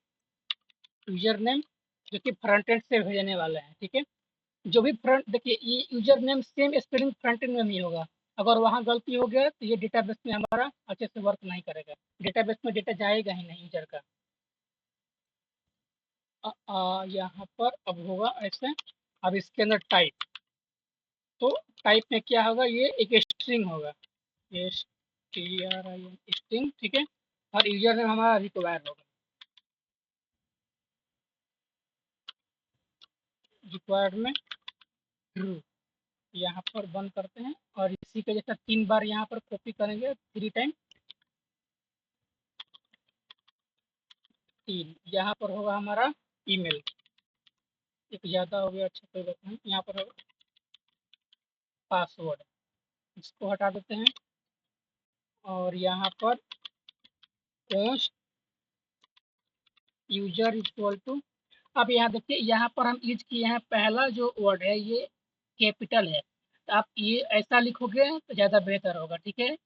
यूजर नेम जो कि फ्रंट एंड से भेजने वाले हैं, ठीक है। जो भी फ्रंट, देखिए ये user name same spelling front end में भी होगा। अगर वहाँ गलती हो गया तो ये डेटाबेस में हमारा अच्छे से वर्क नहीं करेगा, डेटाबेस में डेटा जाएगा ही नहीं यूजर का। यहाँ पर अब होगा ऐसे। अब इसके अंदर टाइप, तो टाइप में क्या होगा, ये एक स्ट्रिंग होगा, स्ट्रिंग, ठीक है। और यूजर नेम हमारा रिक्वायर होगा, रिक्वायर्ड में ट्रू। यहाँ पर बंद करते हैं, और इसी के जैसा 3 बार यहाँ पर कॉपी करेंगे, 3 टाइम 3। यहाँ पर होगा हमारा ईमेल, एक ज़्यादा हो गया, अच्छा कोई बात नहीं। यहाँ पर होगा पासवर्ड, इसको हटा देते हैं, और यहाँ पर पोस्ट यूजर इक्वल टू। अब यहाँ देखिए, यहाँ पर हम यूज किए हैं, पहला जो वर्ड है ये कैपिटल है, तो आप ये ऐसा लिखोगे तो ज़्यादा बेहतर होगा, ठीक है।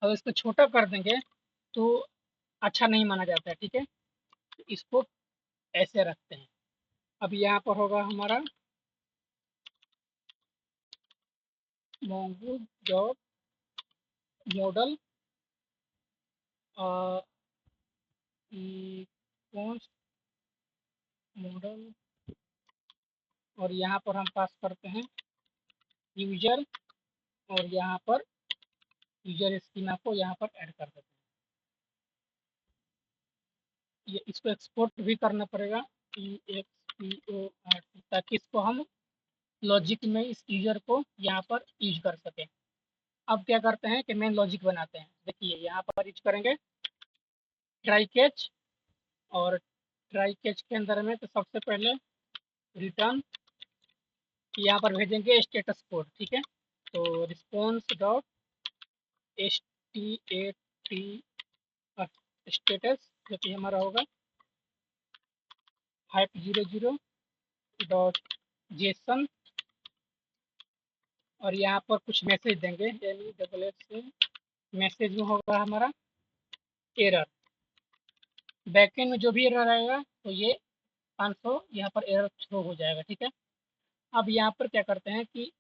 अब इसको छोटा कर देंगे, तो अच्छा नहीं माना जाता है, ठीक है। तो इसको ऐसे रखते हैं। अब यहाँ पर होगा हमारा mongo डॉट मॉडल कौन मॉडल, और यहाँ पर हम पास करते हैं यूजर, और यहाँ पर यूजर स्कीमा को यहाँ पर ऐड कर देते हैं। ये इसको एक्सपोर्ट भी करना पड़ेगा EXPORT, ताकि इसको हम लॉजिक में इस यूजर को यहाँ पर यूज कर सकें। अब क्या करते हैं कि मेन लॉजिक बनाते हैं। देखिए यहाँ पर यूज करेंगे ट्राई कैच, और ट्राई कैच के अंदर में तो सबसे पहले रिटर्न यहाँ पर भेजेंगे स्टेटस कोड, ठीक है। तो रिस्पॉन्स डॉट STAT स्टेटस जो कि हमारा होगा 500 डॉट जेसन, और यहाँ पर कुछ मैसेज देंगे NESS, मैसेज में होगा हमारा एरर। बैकएंड में जो भी एरर आएगा तो ये 500 यहाँ पर एरर थ्रो हो जाएगा, ठीक है। अब यहाँ पर क्या करते हैं कि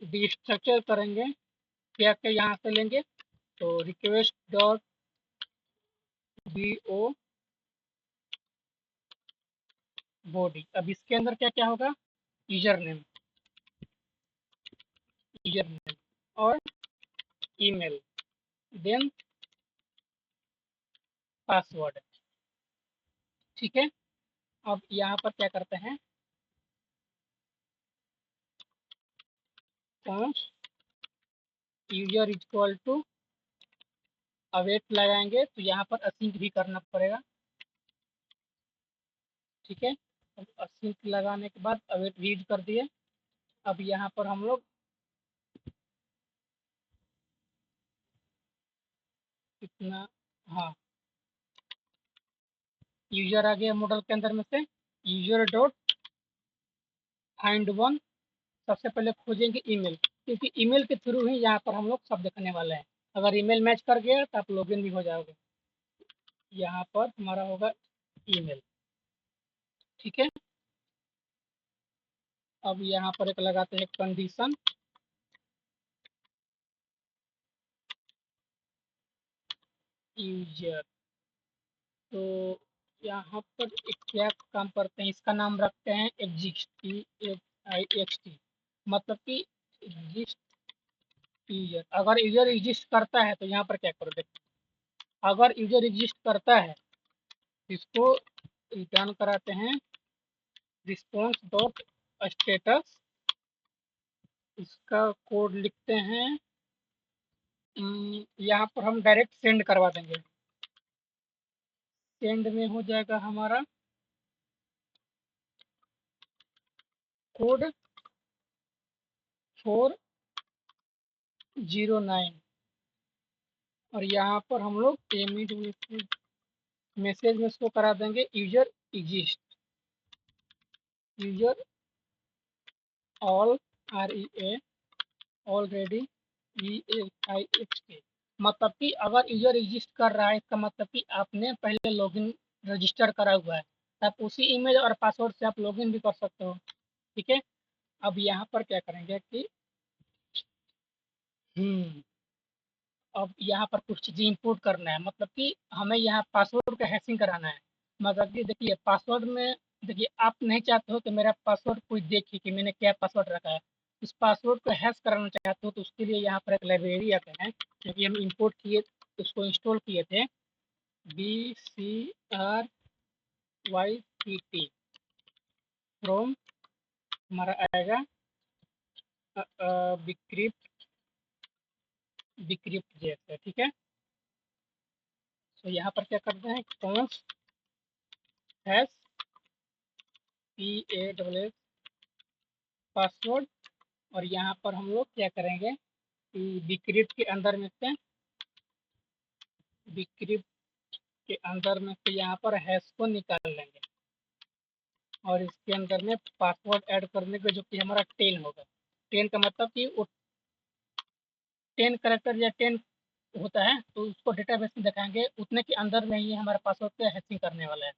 डिस्ट्रक्चर करेंगे, क्या क्या यहाँ से लेंगे, तो रिक्वेस्ट डॉट BO बॉडी। अब इसके अंदर क्या क्या होगा, यूजर नेम और ईमेल, देन पासवर्ड, ठीक है। अब यहाँ पर क्या करते हैं, यूजर इक्वल टू अवेट लगाएंगे, तो यहाँ पर असिंक भी करना पड़ेगा, ठीक है। अब असिंक लगाने के बाद अवेट रीड कर दिए। अब यहाँ पर हम लोग कितना, हाँ, यूजर आ गया मॉडल के अंदर में से, यूजर डॉट फाइंड वन, सबसे पहले खोजेंगे ईमेल, क्योंकि ईमेल के थ्रू ही यहाँ पर हम लोग सब देखने वाले हैं। अगर ईमेल मैच कर गया तो आप लॉगिन भी हो जाओगे। यहाँ पर हमारा होगा ईमेल, ठीक है। अब यहाँ पर एक लगाते हैं कंडीशन, यूजर, तो यहाँ पर एक क्या काम करते हैं, इसका नाम रखते हैं एग्जिस्ट, EXIST, मतलब कि एग्जिस्ट यूजर। अगर यूजर एग्जिस्ट करता है तो यहाँ पर क्या करो, देखिए अगर यूजर एग्जिस्ट करता है इसको रिटर्न कराते हैं रिस्पॉन्स डॉट स्टेटस, इसका कोड लिखते हैं, यहाँ पर हम डायरेक्ट सेंड करवा देंगे। सेंड में हो जाएगा हमारा कोड 409, और यहाँ पर हम लोग पेमेंट मैसेज में इसको करा देंगे user exist, user all REA already EXIST, मतलब कि अगर यूजर एग्जिस्ट कर रहा है इसका मतलब कि आपने पहले लॉगिन रजिस्टर करा हुआ है, आप उसी ईमेल और पासवर्ड से आप लॉगिन भी कर सकते हो, ठीक है। अब यहाँ पर क्या करेंगे कि अब यहाँ पर कुछ चीज़ें इंपोर्ट करना है, मतलब कि हमें यहाँ पासवर्ड का हैशिंग कराना है। मतलब कि देखिए पासवर्ड में, देखिए आप नहीं चाहते हो कि मेरा पासवर्ड कोई देखे कि मैंने क्या पासवर्ड रखा है। उस पासवर्ड को हैश कराना चाहते हो तो उसके लिए यहाँ पर एक लाइब्रेरी आता है, क्योंकि हम इंपोर्ट किए, उसको इंस्टॉल किए थे, BCRYPT फ्रॉम, हमारा आएगा बिक्रिप्ट जैसे, ठीक है। तो यहाँ पर क्या करते हैं, कॉन्स हैश PASS पासवर्ड, और यहाँ पर हम लोग क्या करेंगे कि बिक्रिप्ट के अंदर में से यहाँ पर हैश को निकाल लेंगे, और इसके अंदर में पासवर्ड ऐड करने का जो कि हमारा 10 होगा। 10 का मतलब कि वो 10 करेक्टर या 10 होता है तो उसको डेटाबेस में दिखाएंगे, उतने के अंदर में ही हमारे पासवर्ड पे हैशिंग करने वाला है,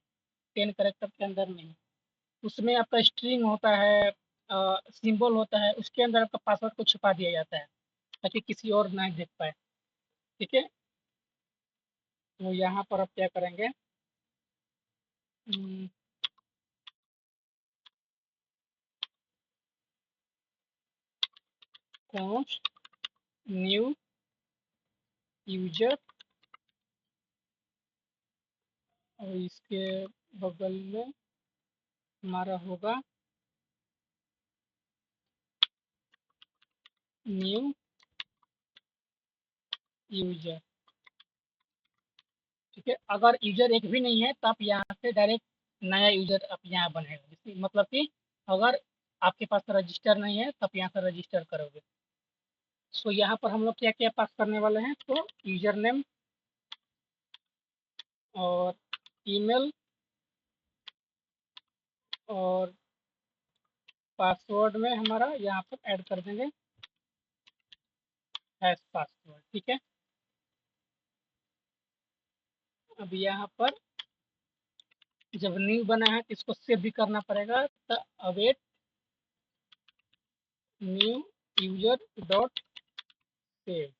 10 कैरेक्टर के अंदर में ही। उसमें आपका स्ट्रिंग होता है, सिंबल होता है, उसके अंदर आपका पासवर्ड को छुपा दिया जाता है ताकि किसी और ना देख पाए। ठीक है, तो यहाँ पर आप क्या करेंगे, कॉन्स्ट न्यू यूजर, और इसके बगल में हमारा होगा न्यू यूजर। ठीक है, अगर यूजर एक भी नहीं है तो आप यहाँ से डायरेक्ट नया यूजर आप यहाँ बनेगा, मतलब कि अगर आपके पास रजिस्टर नहीं है तो आप यहाँ से रजिस्टर करोगे। सो यहाँ पर हम लोग क्या क्या पास करने वाले हैं, तो यूजर नेम और ईमेल और पासवर्ड में हमारा यहाँ पर ऐड कर देंगे हैश पासवर्ड। ठीक है, अब यहाँ पर जब न्यू बना है तो इसको सेव भी करना पड़ेगा, तो await new user dot save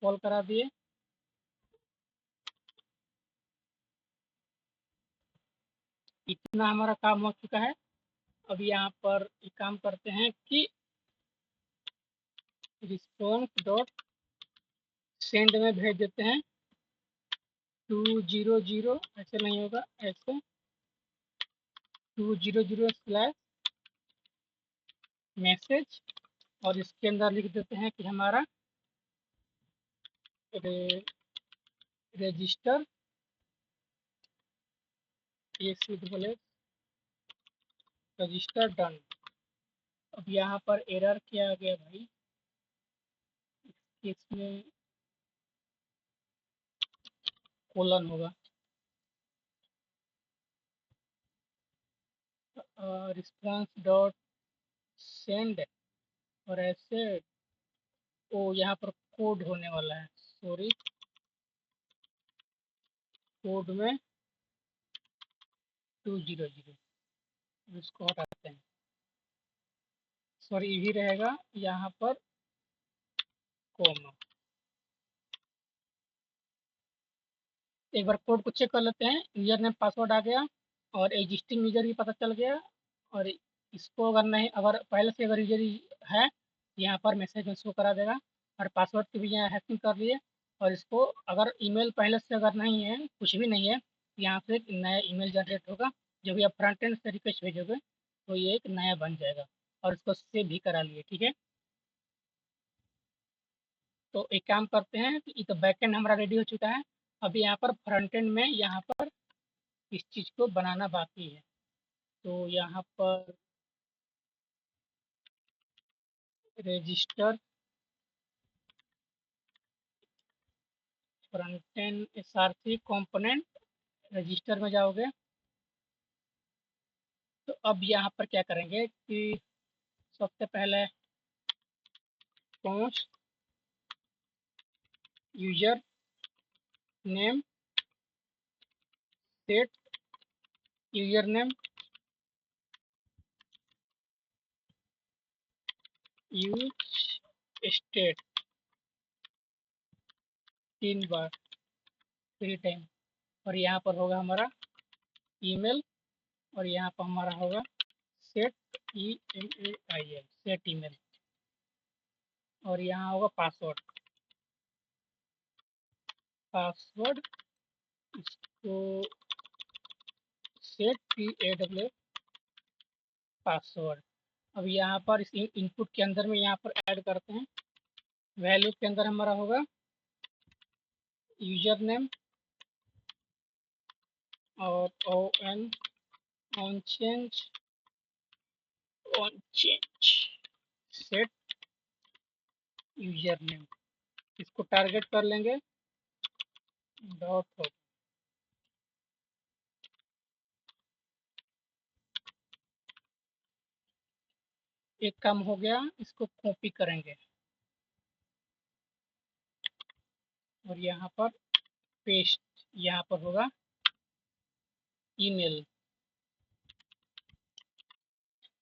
call करा दिए। इतना हमारा काम हो चुका है। अब यहाँ पर एक काम करते हैं कि रिस्पॉन्स डॉट सेंड में भेज देते हैं 200, ऐसे नहीं होगा, ऐसे 200 मैसेज, और इसके अंदर लिख देते हैं कि हमारा रे, रजिस्टर ये सीध बोले रजिस्टर डन। अब यहाँ पर एरर क्या आ गया भाई, इसमें कोलन होगा, रिस्पॉन्स डॉट सेंड, और ऐसे ओ यहाँ पर कोड होने वाला है, सॉरी, कोड में 200, इसको हटाते हैं, सॉरी ये भी रहेगा यहाँ पर कॉमा। एक बार कोड को चेक कर लेते हैं, यूजर नेम पासवर्ड आ गया और एग्जिस्टिंग यूजर भी पता चल गया, और इसको अगर नहीं, अगर पहले से अगर यूजर है यहाँ पर मैसेज में शो करा देगा, और पासवर्ड की भी यहाँ हैकिंग कर लिए, और इसको अगर ईमेल पहले से अगर नहीं है, कुछ भी नहीं है, यहाँ से एक नया ईमेल जनरेट होगा, जो भी आप फ्रंट एंड से रिक्वेस्ट भेजोगे तो ये एक नया बन जाएगा, और इसको सेव भी करा लिए। ठीक है, तो एक काम करते हैं कि ये तो बैक एंड हमारा रेडी हो चुका है, अभी यहाँ पर फ्रंट एंड में यहाँ पर इस चीज़ को बनाना बाकी है। तो यहाँ पर register front end SRC component, register में जाओगे तो अब यहाँ पर क्या करेंगे कि सबसे पहले const user name set user name use state 3 बार 3 टाइम, और यहाँ पर होगा हमारा ईमेल, और यहाँ पर हमारा होगा सेट email सेट ईमेल, और यहाँ होगा पासवर्ड, पासवर्ड इसको सेट PAWS पासवर्ड। अब यहाँ पर इस इनपुट के अंदर में यहाँ पर ऐड करते हैं, वैल्यू के अंदर हमारा होगा यूजर नेम और on change set user name, इसको टारगेट कर लेंगे डॉट हो। एक काम हो गया, इसको कॉपी करेंगे, और यहाँ पर पेस्ट, यहाँ पर होगा ईमेल,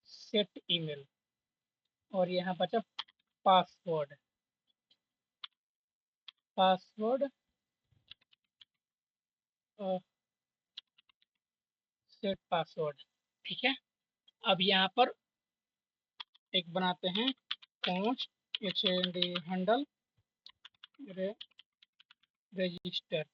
सेट ईमेल, और यहाँ बचा पासवर्ड, पासवर्ड सेट पासवर्ड। ठीक है, अब यहाँ पर एक बनाते हैं पोस्ट एचएनडी हैंडल रजिस्टर,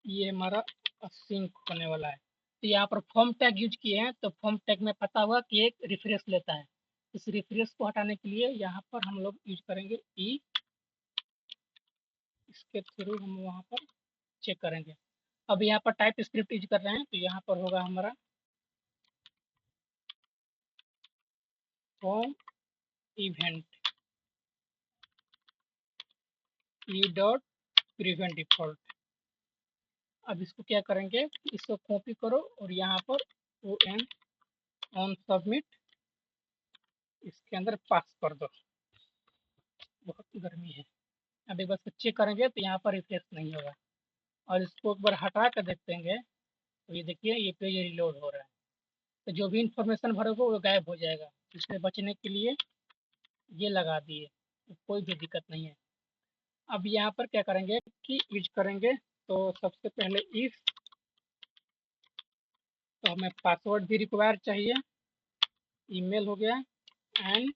ये हमारा सिंक होने वाला है। तो यहाँ पर फॉर्म टैग यूज किए हैं, तो फॉर्म टैग में पता हुआ कि एक रिफ्रेश लेता है। इस रिफ्रेश को हटाने के लिए यहाँ पर हम लोग यूज करेंगे ई, इसके थ्रू हम वहाँ पर चेक करेंगे। अब यहाँ पर टाइप स्क्रिप्ट यूज कर रहे हैं, तो यहाँ पर होगा हमारा form event E dot prevent default. अब इसको क्या करेंगे, इसको कॉपी करो और यहाँ पर ओ एन ऑन सबमिट, इसके अंदर पास कर दो। बहुत गर्मी है। अभी बस चेक करेंगे तो यहाँ पर रिफ्रेश नहीं होगा, और इसको एक बार हटा कर देखेंगे तो ये देखिए ये पेज रिलोड हो रहा है। तो जो भी इंफॉर्मेशन भरोगे वो गायब हो जाएगा। इससे बचने के लिए ये लगा दिए, तो कोई भी दिक्कत नहीं है। अब यहाँ पर क्या करेंगे कि यूज करेंगे, तो सबसे पहले इफ, तो हमें पासवर्ड भी रिक्वायर चाहिए, ईमेल हो गया एंड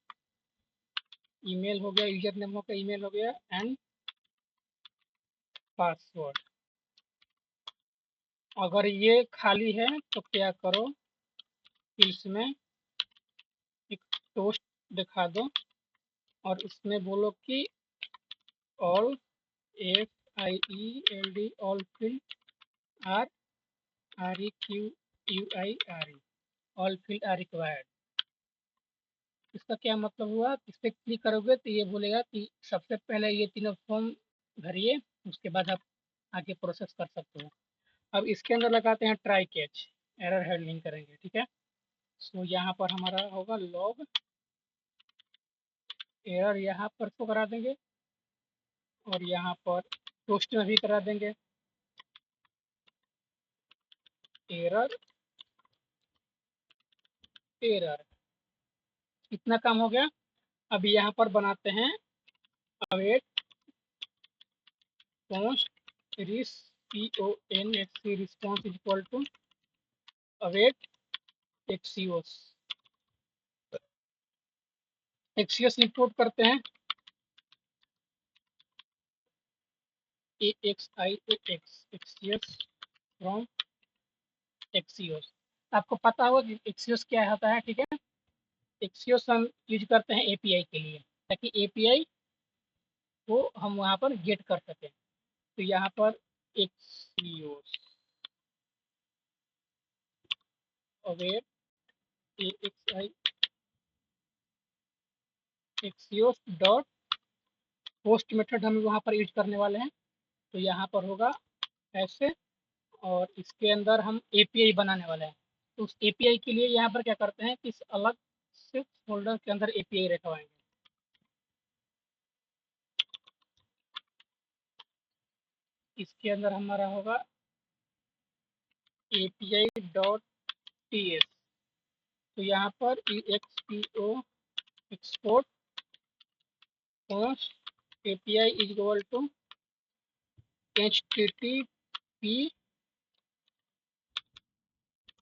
ईमेल हो गया, यूजर नेम हो गया, ईमेल हो गया एंड पासवर्ड। अगर ये खाली है तो क्या करो, फिल्स में एक टोस्ट दिखा दो और उसमें बोलो कि all FIELD all field are REQUIRE all field are required. इसका क्या मतलब हुआ, इस पर क्लिक करोगे तो ये बोलेगा कि सबसे पहले ये तीनों फॉर्म भरिए, उसके बाद आप आगे प्रोसेस कर सकते हो। अब इसके अंदर लगाते हैं ट्राई कैच, एरर हैंडलिंग करेंगे। ठीक है, सो यहाँ पर हमारा होगा लॉग एरर, यहाँ पर तो करा देंगे और यहाँ पर टोस्ट में भी करा देंगे एरर एरर। इतना काम हो गया। अब यहाँ पर बनाते हैं await post response is equal to await axios. Axios import करते हैं एक्सियोस फ्रॉम एक्सियोस। आपको पता होगा कि एक्सियोस क्या होता है। ठीक है, एक्सियोस हम यूज करते हैं एपीआई के लिए, ताकि एपीआई को हम वहाँ पर गेट कर सकें। तो यहाँ पर Axios await axios dot post method हम वहाँ पर यूज करने वाले हैं। तो यहाँ पर होगा ऐसे, और इसके अंदर हम एपीआई बनाने वाले हैं। तो उस एपीआई के लिए यहाँ पर क्या करते हैं कि इस अलग से फोल्डर के अंदर एपीआई रखवाएंगे। इसके अंदर हमारा होगा API डॉट TS। तो यहाँ पर EXPO export post API is equal to HTTP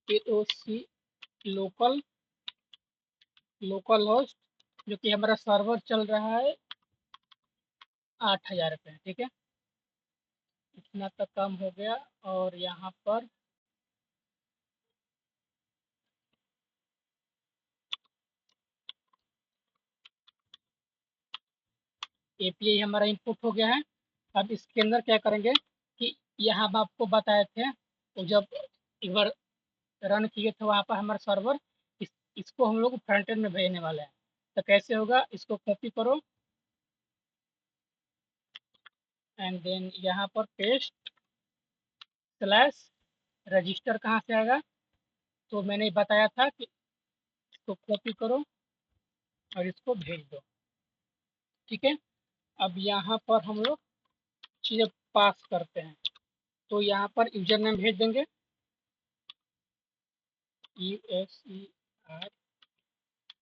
AOC local host, जो कि हमारा सर्वर चल रहा है 8,000 पे। ठीक है, इतना तक काम हो गया। और यहाँ पर एपीआई हमारा इनपुट हो गया है। अब इसके अंदर क्या करेंगे कि यहाँ हम आपको बताए थे, तो जब एक बार रन किए थे वहाँ पर हमारा सर्वर, इसको हम लोग फ्रंट एंड में भेजने वाले हैं। तो कैसे होगा, इसको कॉपी करो एंड देन यहाँ पर पेस्ट स्लैश रजिस्टर कहाँ से आएगा, तो मैंने बताया था कि इसको कॉपी करो और इसको भेज दो। ठीक है, अब यहाँ पर हम लोग चीज़ें पास करते हैं। तो यहाँ पर यूजर नेम भेज देंगे USER,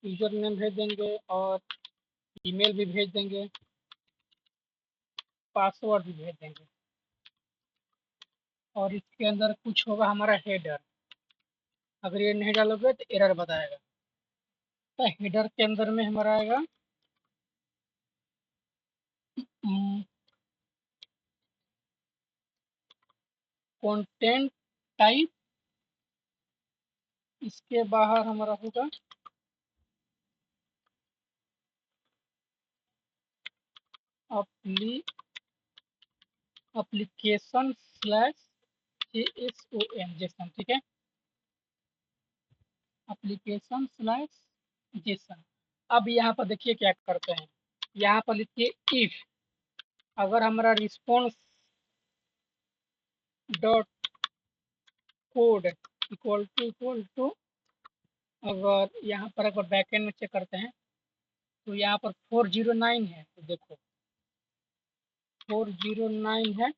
यूजर नेम भेज देंगे और ईमेल भी भेज देंगे, पासवर्ड भी भेज देंगे। और इसके अंदर कुछ होगा हमारा हेडर, अगर ये नहीं डालोगे तो एरर बताएगा। तो हेडर के अंदर में हमारा आएगा कंटेंट टाइप, इसके बाहर हमारा होगा एप्लीकेशन स्लैश JSON जेसन, ठीक है, एप्लीकेशन स्लैश जेसन। अब यहाँ पर देखिए क्या करते हैं, यहाँ पर लिखिए इफ अगर हमारा response dot code equal to अगर यहाँ पर अगर बैकएंड में चेक करते हैं तो यहाँ पर 409 है, तो देखो 409 है,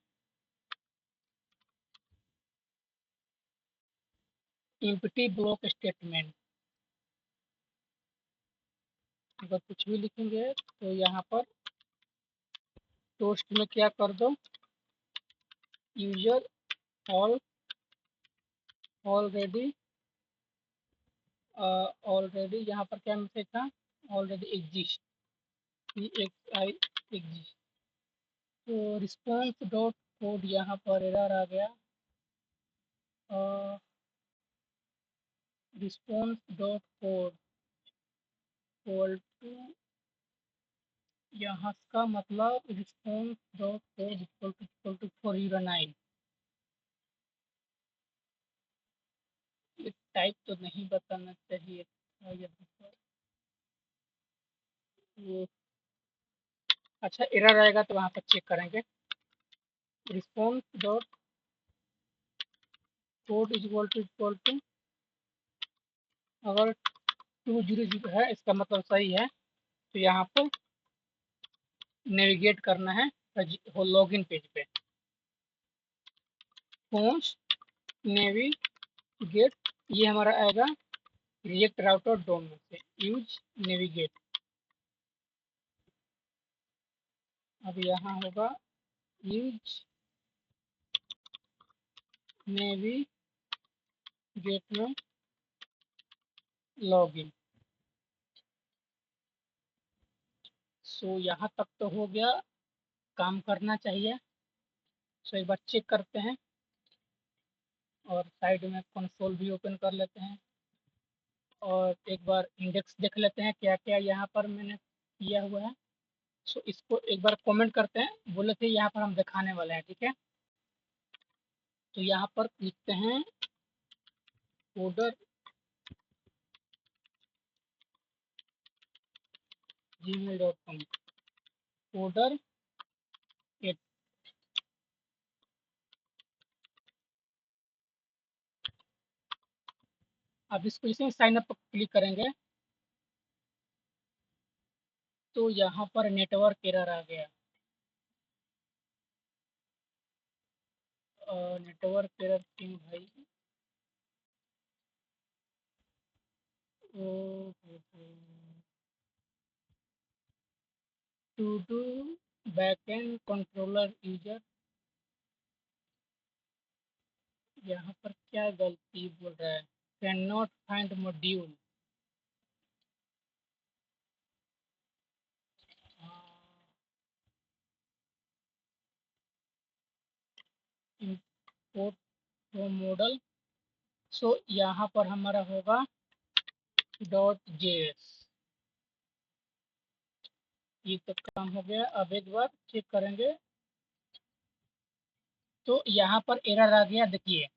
एम्प्टी ब्लॉक स्टेटमेंट। अगर कुछ भी लिखेंगे तो यहाँ पर टोस्ट में क्या कर दो, यूजर ऑलरेडी यहाँ पर क्या मैसेज था, ऑलरेडी एग्जिस्ट, एग्जिस्ट। तो रिस्पॉन्स डॉट कोड यहाँ पर एरर आ गया, response dot code equal to, यहाँ का मतलब response dot code equal to 409। ये टाइप तो नहीं बताना चाहिए था यहाँ पर, वो अच्छा एरर आएगा तो वहाँ पर चेक करेंगे, response dot code equal to अगर 200 है इसका मतलब सही है, तो यहाँ पर नेविगेट करना है लॉगिन पेज पे, पोस्ट नेविगेट, ये हमारा आएगा रिएक्ट राउटर डोम में से, यूज नेविगेट। अब यहाँ होगा यूज नेविगेट में लॉगिन। सो यहाँ तक तो हो गया, काम करना चाहिए। सो एक बार चेक करते हैं और साइड में कंसोल भी ओपन कर लेते हैं और एक बार इंडेक्स देख लेते हैं क्या क्या यहाँ पर मैंने किया हुआ है। सो इसको एक बार कमेंट करते हैं, बोले थे यहाँ पर हम दिखाने वाले हैं, ठीक है। तो यहाँ पर लिखते हैं कोडर gmail.com कोडर 8। अब इसको इसे साइन अप पर क्लिक करेंगे तो यहाँ पर नेटवर्क एरर आ गया, नेटवर्क एरर क्यों भाई, to do backend controller user, यहाँ पर क्या गलती बोल रहा है, can not find module, import from model. So यहाँ पर हमारा होगा .js, ये तो काम हो गया। अब एक बार चेक करेंगे तो यहाँ पर एरर आ गया, देखिए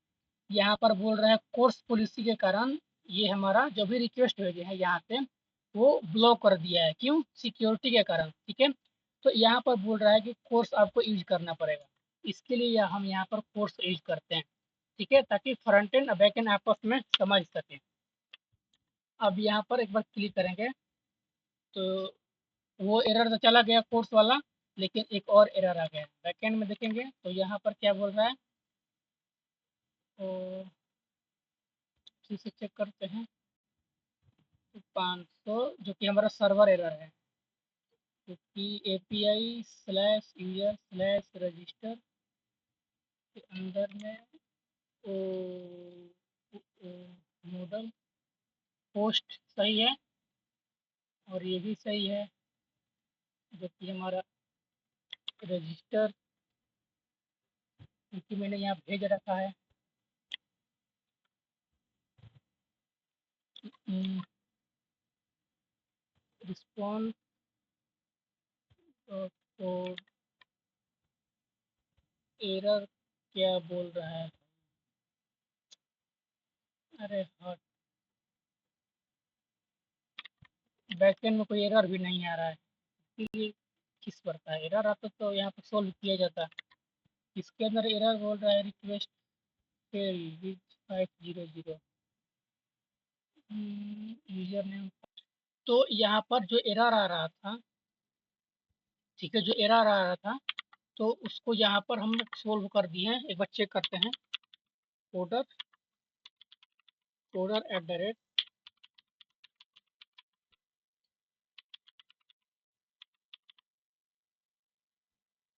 यहाँ पर बोल रहा है कोर्स पॉलिसी के कारण ये हमारा जो भी रिक्वेस्ट भेजे है यहाँ पे वो ब्लॉक कर दिया है, क्यों, सिक्योरिटी के कारण, ठीक है। तो यहाँ पर बोल रहा है कि कोर्स आपको यूज करना पड़ेगा, इसके लिए हम यहाँ पर कोर्स यूज करते हैं, ठीक है, ताकि फ्रंट एंड और बैक एंड आपस में समझ सके। अब यहाँ पर एक बार क्लिक करेंगे तो वो एरर तो चला गया कोर्स वाला, लेकिन एक और एरर आ गया है। बैकएंड में देखेंगे तो यहाँ पर क्या बोल रहा है, तो फिर से चेक करते हैं। तो 500 जो कि हमारा सर्वर एरर है, क्योंकि API/user/register के अंदर में मॉडल पोस्ट सही है और ये भी सही है, जो कि हमारा रजिस्टर, क्योंकि मैंने यहाँ भेज रखा है। रिस्पॉन्स तो एरर क्या बोल रहा है, अरे हाँ, बैकएंड में कोई एरर भी नहीं आ रहा है, इसलिए किस पर था एरर आता तो यहाँ पर सोल्व किया जाता। इसके अंदर एरर बोल रहा है request fail with 500 user name. तो यहाँ पर जो एरर आ रहा था, ठीक है, जो एरर आ रहा था तो उसको यहाँ पर हम लोग सोल्व कर दिए हैं। एक बार चेक करते हैं। कोडर @,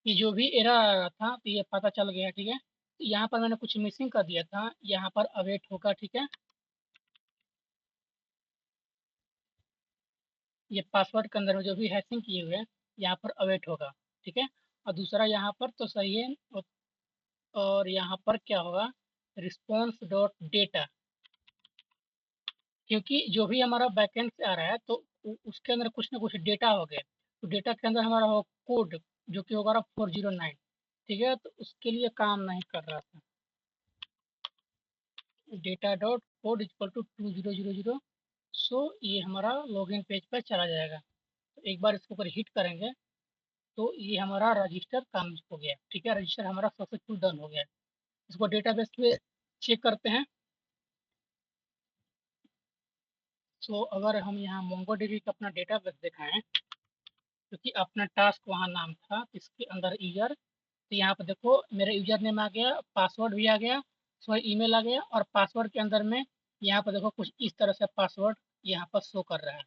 ये जो भी एरर आ रहा था तो ये पता चल गया, ठीक है। तो यहाँ पर मैंने कुछ मिसिंग कर दिया था, यहाँ पर अवेट होगा, ठीक है। ये पासवर्ड के अंदर में जो भी हैशिंग किए हुए हैं यहाँ पर अवेट होगा, ठीक है। और दूसरा यहाँ पर तो सही है, और यहाँ पर क्या होगा, रिस्पॉन्स डॉट डेटा, क्योंकि जो भी हमारा बैकएंड से आ रहा है तो उसके अंदर कुछ ना कुछ डेटा हो गया। तो डेटा के अंदर हमारा हो कोड, जो कि होगा 409, ठीक है। तो उसके लिए काम नहीं कर रहा था। Data dot code equal to 2000। So ये हमारा लॉगिन पेज पर चला जाएगा। तो एक बार इसके ऊपर हिट करेंगे तो ये हमारा रजिस्टर काम हो गया, ठीक है। रजिस्टर हमारा सक्सेसफुल डन हो गया। इसको डेटाबेस पे चेक करते हैं। सो अगर हम यहाँ मोंगोडीबी का अपना डेटाबेस दिखाएं, क्योंकि अपना टास्क वहाँ नाम था, इसके अंदर यूजर, तो यहाँ पर देखो मेरा यूजर नेम आ गया, पासवर्ड भी आ गया, सॉरी ईमेल आ गया, और पासवर्ड के अंदर में यहाँ पर देखो कुछ इस तरह से पासवर्ड यहाँ पर शो कर रहा है।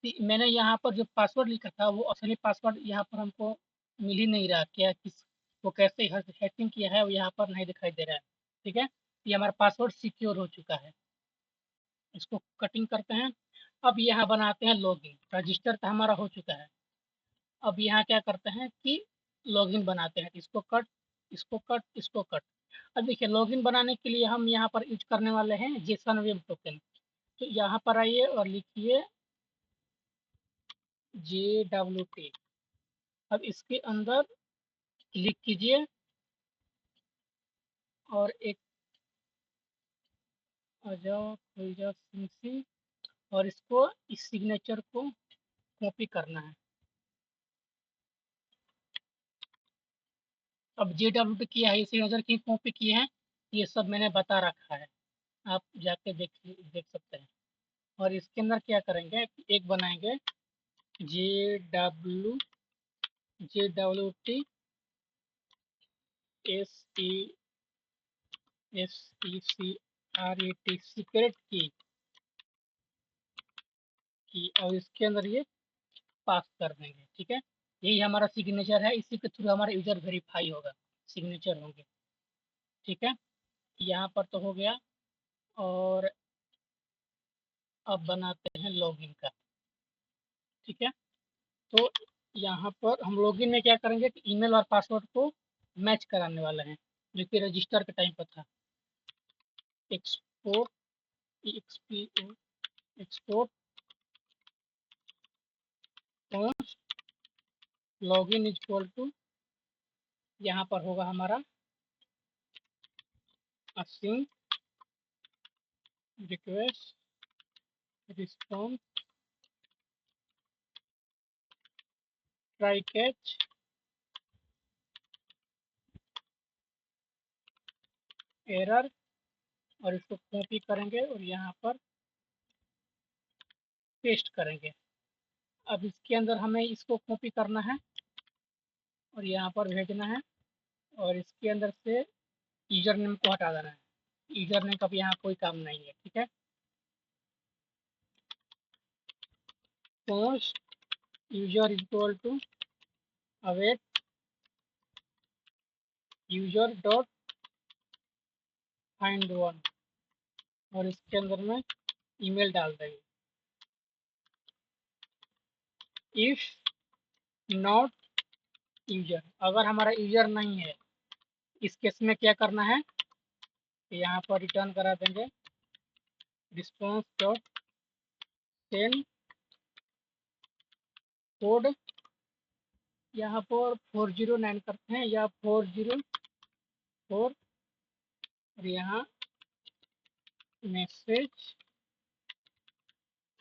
तो मैंने यहाँ पर जो पासवर्ड लिखा था वो असली पासवर्ड यहाँ पर हमको मिल ही नहीं रहा, क्या किस वो कैसे हैकिंग किया है वो यहाँ पर नहीं दिखाई दे रहा है, ठीक है। ये हमारा पासवर्ड सिक्योर हो चुका है। इसको कटिंग करते हैं। अब यहाँ बनाते हैं लॉगिन। रजिस्टर तो हमारा हो चुका है। अब यहाँ क्या करते हैं कि लॉगिन बनाते हैं। इसको कट, इसको कट, इसको कट। अब देखिए लॉगिन बनाने के लिए हम यहाँ पर यूज करने वाले हैं जेसन वेब टोकन। तो यहाँ पर आइए और लिखिए JWT। अब इसके अंदर क्लिक कीजिए और एक और इसको इस सिग्नेचर को कॉपी करना है। अब JWT किया है, इस सिग्नेचर की कॉपी की है, ये सब मैंने बता रखा है, आप जाके देख सकते हैं। और इसके अंदर क्या करेंगे कि एक बनाएंगे JWT SECRET सीक्रेट की और इसके अंदर ये पास कर देंगे, ठीक है। यही हमारा सिग्नेचर है, इसी के थ्रू हमारा यूजर वेरीफाई होगा, सिग्नेचर होंगे, ठीक है। यहाँ पर तो हो गया। और अब बनाते हैं लॉगिन का, ठीक है। तो यहाँ पर हम लॉगिन में क्या करेंगे कि ईमेल और पासवर्ड को मैच कराने वाले हैं, जो कि रजिस्टर के टाइम पर था। Export export login is equal to, यहाँ पर होगा हमारा async request response try catch error, और इसको कॉपी करेंगे और यहाँ पर पेस्ट करेंगे। अब इसके अंदर हमें इसको कॉपी करना है और यहाँ पर भेजना है, और इसके अंदर से यूजर नेम को हटा देना है। यूजर नेम का भी यहाँ कोई काम नहीं है, ठीक है। Post user equal to await user dot find one, और इसके अंदर में ईमेल डाल देंगे। इफ नॉट यूजर, अगर हमारा यूजर नहीं है, इस केस में क्या करना है, यहाँ पर रिटर्न करा देंगे रिस्पॉन्स डॉट सेंड कोड, यहाँ पर 409 करते हैं या 404, और यहाँ मैसेज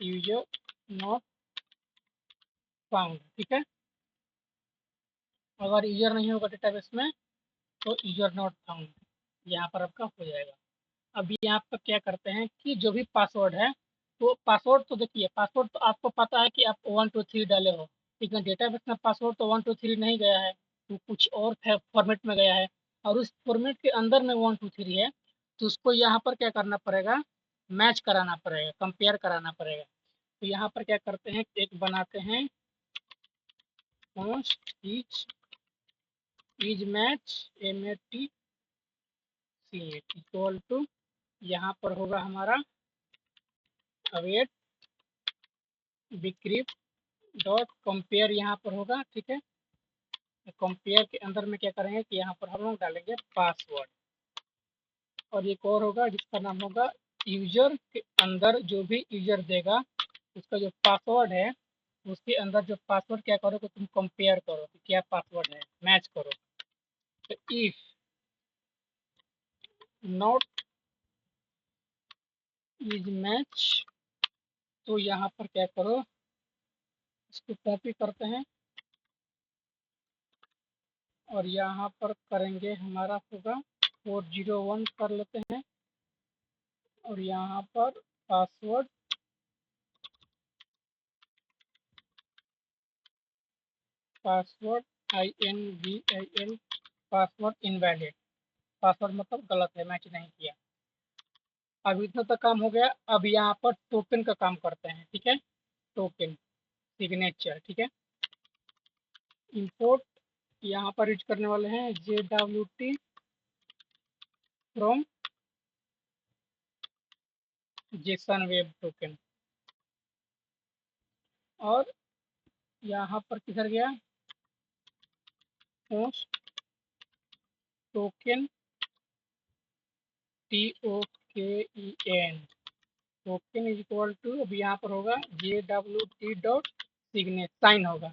यूजर नॉट फाउंड, ठीक है। अगर यूजर नहीं होगा डेटाबेस में तो यूजर नॉट फाउंड यहाँ पर आपका हो जाएगा। अभी यहाँ पर क्या करते हैं कि जो भी पासवर्ड है, तो पासवर्ड तो देखिए, पासवर्ड तो आपको पता है कि आप 123 डाले हो, लेकिन डेटाबेस में पासवर्ड तो 123 नहीं गया है, तो कुछ और फॉर्मेट में गया है, और उस फॉर्मेट के अंदर में 123 है, तो उसको यहाँ पर क्या करना पड़ेगा, मैच कराना पड़ेगा, कंपेयर कराना पड़ेगा। तो यहाँ पर क्या करते हैं, एक बनाते हैं post is match MAT equal to, यहाँ पर होगा हमारा अवेट बिक्रीप डॉट कंपेयर, यहाँ पर होगा, ठीक है। कंपेयर के अंदर में क्या करेंगे कि यहाँ पर हम लोग डालेंगे पासवर्ड, और एक और होगा जिसका नाम होगा यूजर के अंदर जो भी यूजर देगा उसका जो पासवर्ड है, उसके अंदर जो पासवर्ड क्या करो कि तुम कंपेयर करो कि क्या पासवर्ड है, मैच करो। तो इफ नॉट इज मैच, तो यहाँ पर क्या करो, इसको कॉपी करते हैं, और यहाँ पर करेंगे हमारा होगा 401 कर लेते हैं, और यहाँ पर password INVAL, password invalid, password मतलब गलत है, मैच नहीं किया। अब इतना तक काम हो गया। अब यहाँ पर टोकन का काम करते हैं, ठीक है। टोकन सिग्नेचर, ठीक है। इंपोर्ट यहाँ पर यूज करने वाले हैं JWT from JSON web token, और यहाँ पर किधर गया, post token TOKEN, token is equal to, अब यहाँ पर होगा JWT डॉट सिग्नेचर, साइन होगा,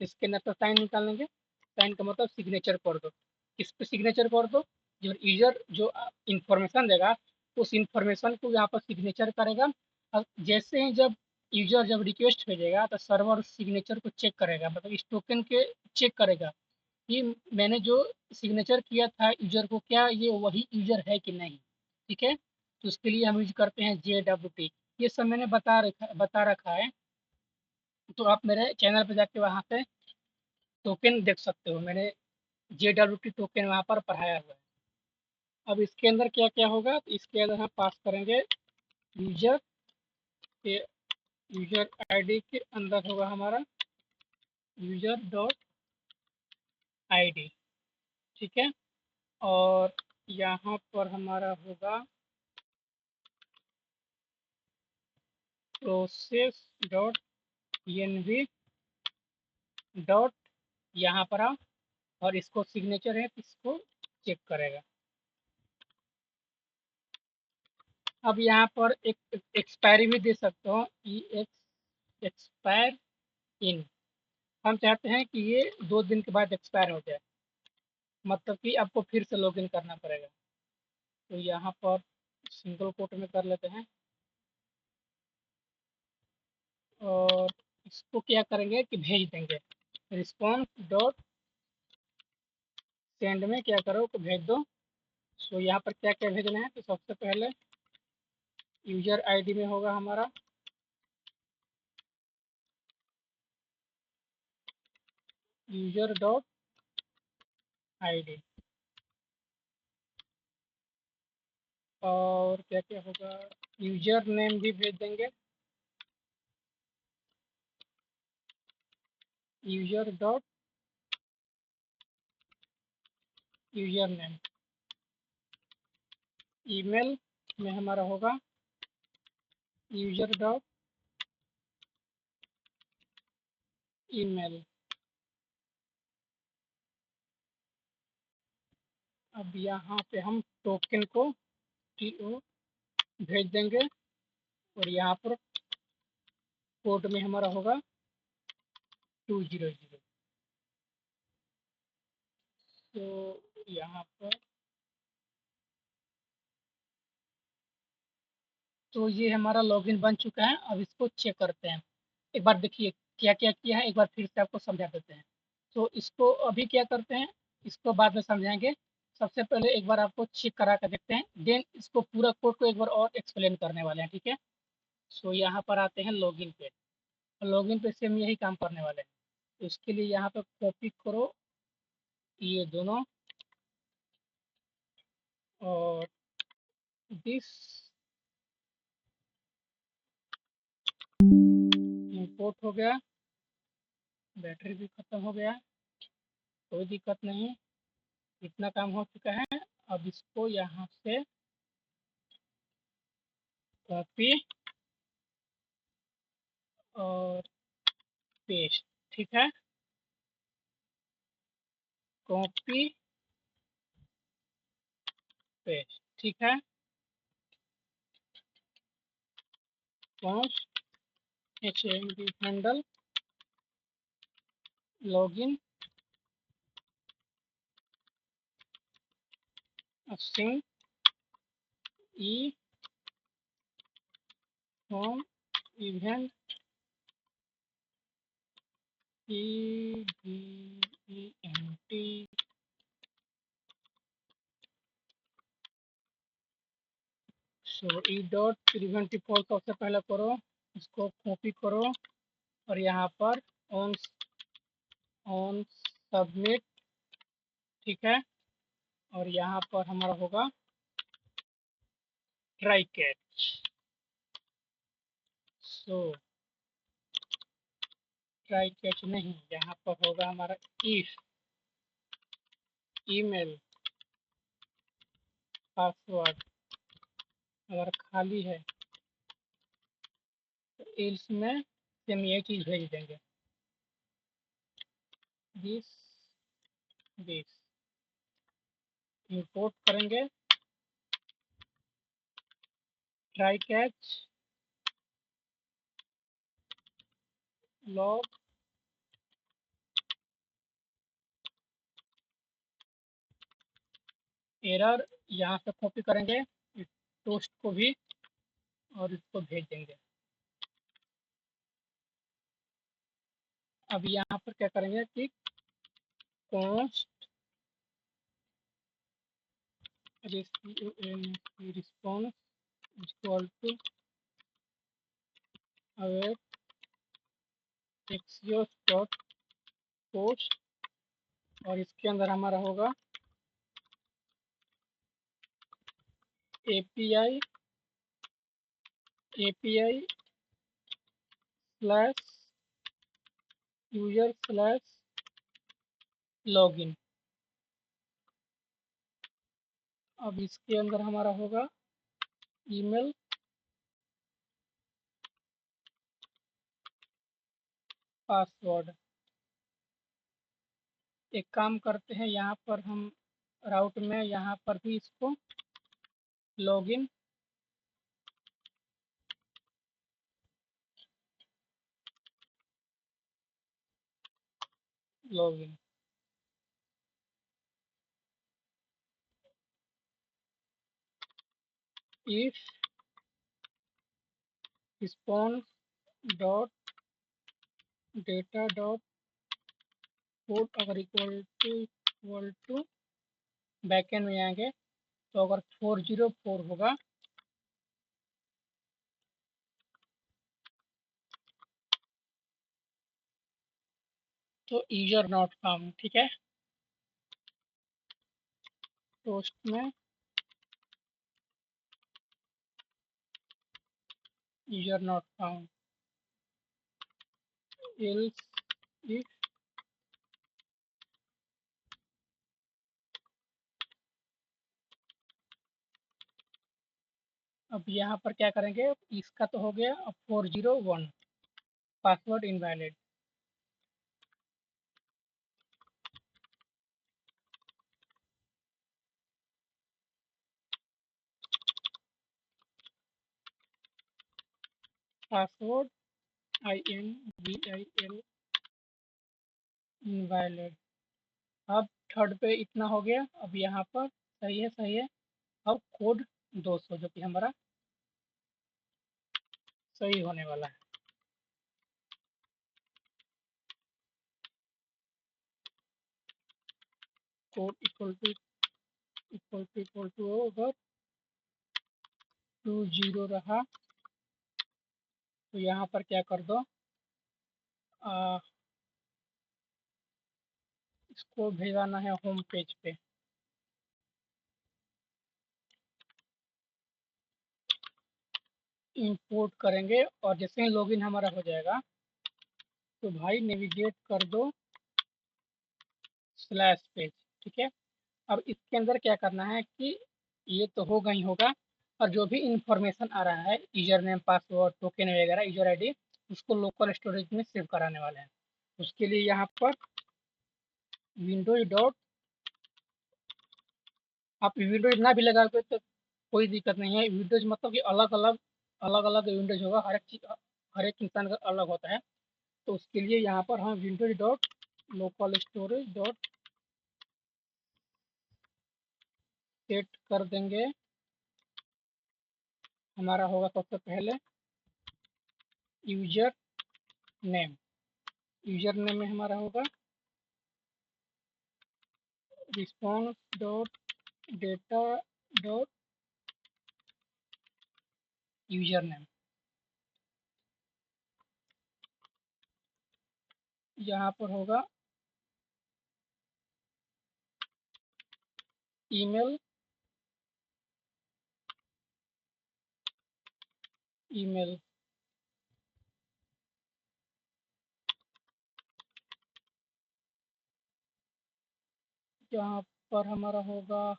इसके अंदर तो साइन निकालेंगे। साइन का मतलब सिग्नेचर कर दो, किस पे सिग्नेचर कर दो, जो यूजर जो इंफॉर्मेशन देगा उस इंफॉर्मेशन को यहाँ पर सिग्नेचर करेगा। अब जैसे ही जब यूजर जब रिक्वेस्ट भेजेगा तो सर्वर सिग्नेचर को चेक करेगा, मतलब इस टोकन के चेक करेगा कि मैंने जो सिग्नेचर किया था यूजर को, क्या ये वही यूजर है कि नहीं, ठीक है। तो उसके लिए हम यूज करते हैं JWT। ये सब मैंने बता रखा है, तो आप मेरे चैनल पे जाके वहाँ पे टोकन देख सकते हो, मैंने JWT टोकन वहाँ पर पढ़ाया हुआ है। अब इसके अंदर क्या क्या होगा, तो इसके अंदर हम पास करेंगे यूजर के, यूजर ID के अंदर होगा हमारा यूजर डॉट ID, ठीक है। और यहाँ पर हमारा होगा प्रोसेस डॉट ENV डॉट, यहाँ पर आओ, और इसको सिग्नेचर है तो इसको चेक करेगा। अब यहाँ पर एक एक्सपायरी भी दे सकते हो, एक्सपायर इन, हम चाहते हैं कि ये 2 दिन के बाद एक्सपायर हो जाए, मतलब कि आपको फिर से लॉगिन करना पड़ेगा। तो यहाँ पर सिंगल कोट में कर लेते हैं, और इसको क्या करेंगे कि भेज देंगे रिस्पॉन्स डॉट सेंड में क्या करो कि भेज दो। सो यहाँ पर क्या क्या भेजना है, तो सबसे पहले यूजर ID में होगा हमारा यूजर डॉट आईडी। और क्या क्या होगा, यूजर नेम भी भेज देंगे, user dot user name. Email में हमारा होगा यूजर डॉट ईमेल। अब यहाँ पे हम टोकन को TO भेज देंगे, और यहाँ पर कोड में हमारा होगा 200। तो यहाँ पर तो ये हमारा लॉगिन बन चुका है। अब इसको चेक करते हैं। एक बार देखिए क्या क्या किया है, एक बार फिर से आपको समझा देते हैं। तो इसको अभी क्या करते हैं, इसको बाद में समझाएंगे। सबसे पहले एक बार आपको चेक करा कर देखते हैं, देन इसको पूरा कोड को एक बार और एक्सप्लेन करने वाले हैं, ठीक है। सो यहाँ पर आते हैं लॉगिन पे। लॉगिन पे सेम यही काम करने वाले हैं। तो इसके लिए यहाँ पे कॉपी करो ये दोनों, और दिस इंपोर्ट हो गया। बैटरी भी खत्म हो गया, कोई दिक्कत नहीं, इतना काम हो चुका है। अब इसको यहाँ से कॉपी और पेस्ट, ठीक है। कॉपी पेस्ट, ठीक है। Const HMD handle login sync e home event EVENT। So e dot prevent default सबसे पहले करो, इसको कॉपी करो और यहाँ पर ऑन ऑन सबमिट, ठीक है। और यहाँ पर हमारा होगा try catch. So try catch नहीं, यहाँ पर होगा हमारा इफ ईमेल पासवर्ड अगर खाली है तो एल्स में हम ये चीज़ भेज देंगे, दिस दिस इंपोर्ट करेंगे ट्राई कैच लॉग एरर, यहाँ से कॉपी करेंगे इस टोस्ट को भी और इसको भेज देंगे। अब यहाँ पर क्या करेंगे कि const response equal to await axios dot post, और इसके अंदर हमारा होगा API slash user slash login. अब इसके अंदर हमारा होगा ईमेल पासवर्ड। एक काम करते हैं, यहाँ पर हम राउट में यहाँ पर भी इसको login login if response dot data dot code अगर इक्वल टू बैकएंड में आएंगे, तो अगर 404 होगा तो यूजर नॉट फाउंड, ठीक है। टोस्ट में user not found, else if अब यहाँ पर क्या करेंगे, इसका तो हो गया। अब 401 password invalid, password INVIL invalid. अब थर्ड पे इतना हो गया। अब यहाँ पर सही है, सही है। अब कोड 200 जो कि हमारा सही होने वाला है। कोड इक्वल टू अगर 20 रहा तो यहाँ पर क्या कर दो, इसको भेजाना है होम पेज पे। इंपोर्ट करेंगे और जैसे ही लॉगिन हमारा हो जाएगा तो भाई नेविगेट कर दो स्लैश पेज। ठीक है। अब इसके अंदर क्या करना है कि ये तो होगा ही होगा, और जो भी इंफॉर्मेशन आ रहा है यूजर नेम, पासवर्ड, टोकन वगैरह, यूजर आईडी, उसको लोकल स्टोरेज में सेव कराने वाले हैं। उसके लिए यहाँ पर विंडोज डॉट, आप विंडोज ना भी लगाओगे तो कोई दिक्कत नहीं है। विंडोज मतलब कि अलग अलग विंडोज होगा, हर एक चीज हर एक इंसान का अलग होता है। तो उसके लिए यहाँ पर हम Windows dot local storage dot set कर देंगे। हमारा होगा सबसे पहले यूजर नेम। यूजर नेम में हमारा होगा response dot data dot user name. यहाँ पर होगा ईमेल, ईमेल। यहाँ पर हमारा होगा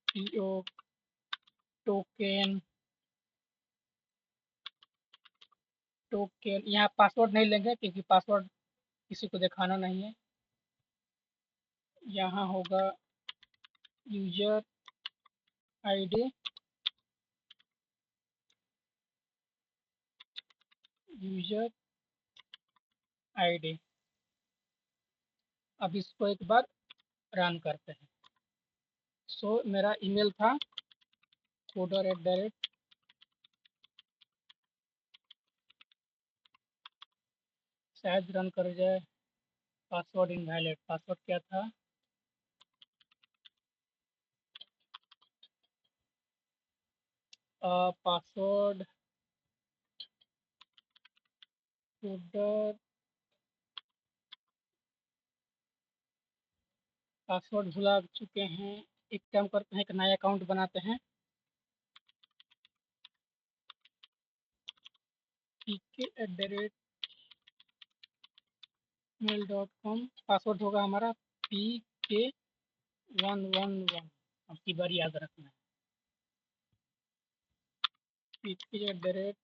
पीओ, टोकन, टोकन। यहाँ पासवर्ड नहीं लेंगे क्योंकि पासवर्ड किसी को दिखाना नहीं है। यहाँ होगा यूजर आईडी, यूजर आईडी। अब इसको एक बार रन करते हैं। सो मेरा ईमेल था coder@, शायद रन कर जाए। पासवर्ड इनवैलिड, पासवर्ड क्या था, पासवर्ड कोडर, पासवर्ड भुला चुके हैं। एक काम करते हैं, एक नया अकाउंट बनाते हैं। pk@mail.com। पासवर्ड होगा हमारा PK111। अब की बार याद रखना है, pk@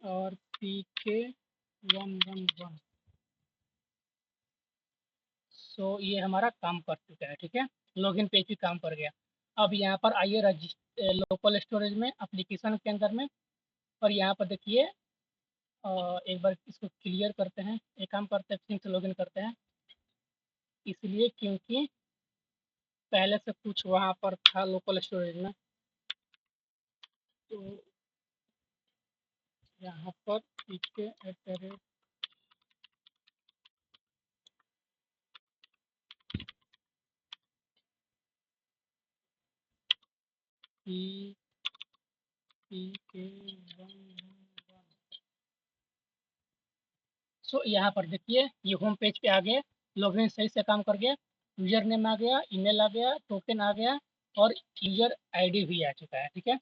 और PK111। सो ये हमारा काम कर चुका है। ठीक है, लॉगिन पेज भी काम कर गया। अब यहाँ पर आइए लोकल स्टोरेज में, एप्लीकेशन के अंदर में, और यहाँ पर देखिए एक बार इसको क्लियर करते हैं। एक काम करते हैं, फिर से लॉगिन करते हैं, इसलिए क्योंकि पहले से कुछ वहाँ पर था लोकल स्टोरेज में। तो यहाँ पर pk@ सो यहाँ पर देखिए ये होम पेज पे आ गए, लॉगिन सही से काम कर गया, यूजर नेम आ गया, ईमेल आ गया, टोकन आ गया और यूजर आईडी भी आ चुका है। ठीक है,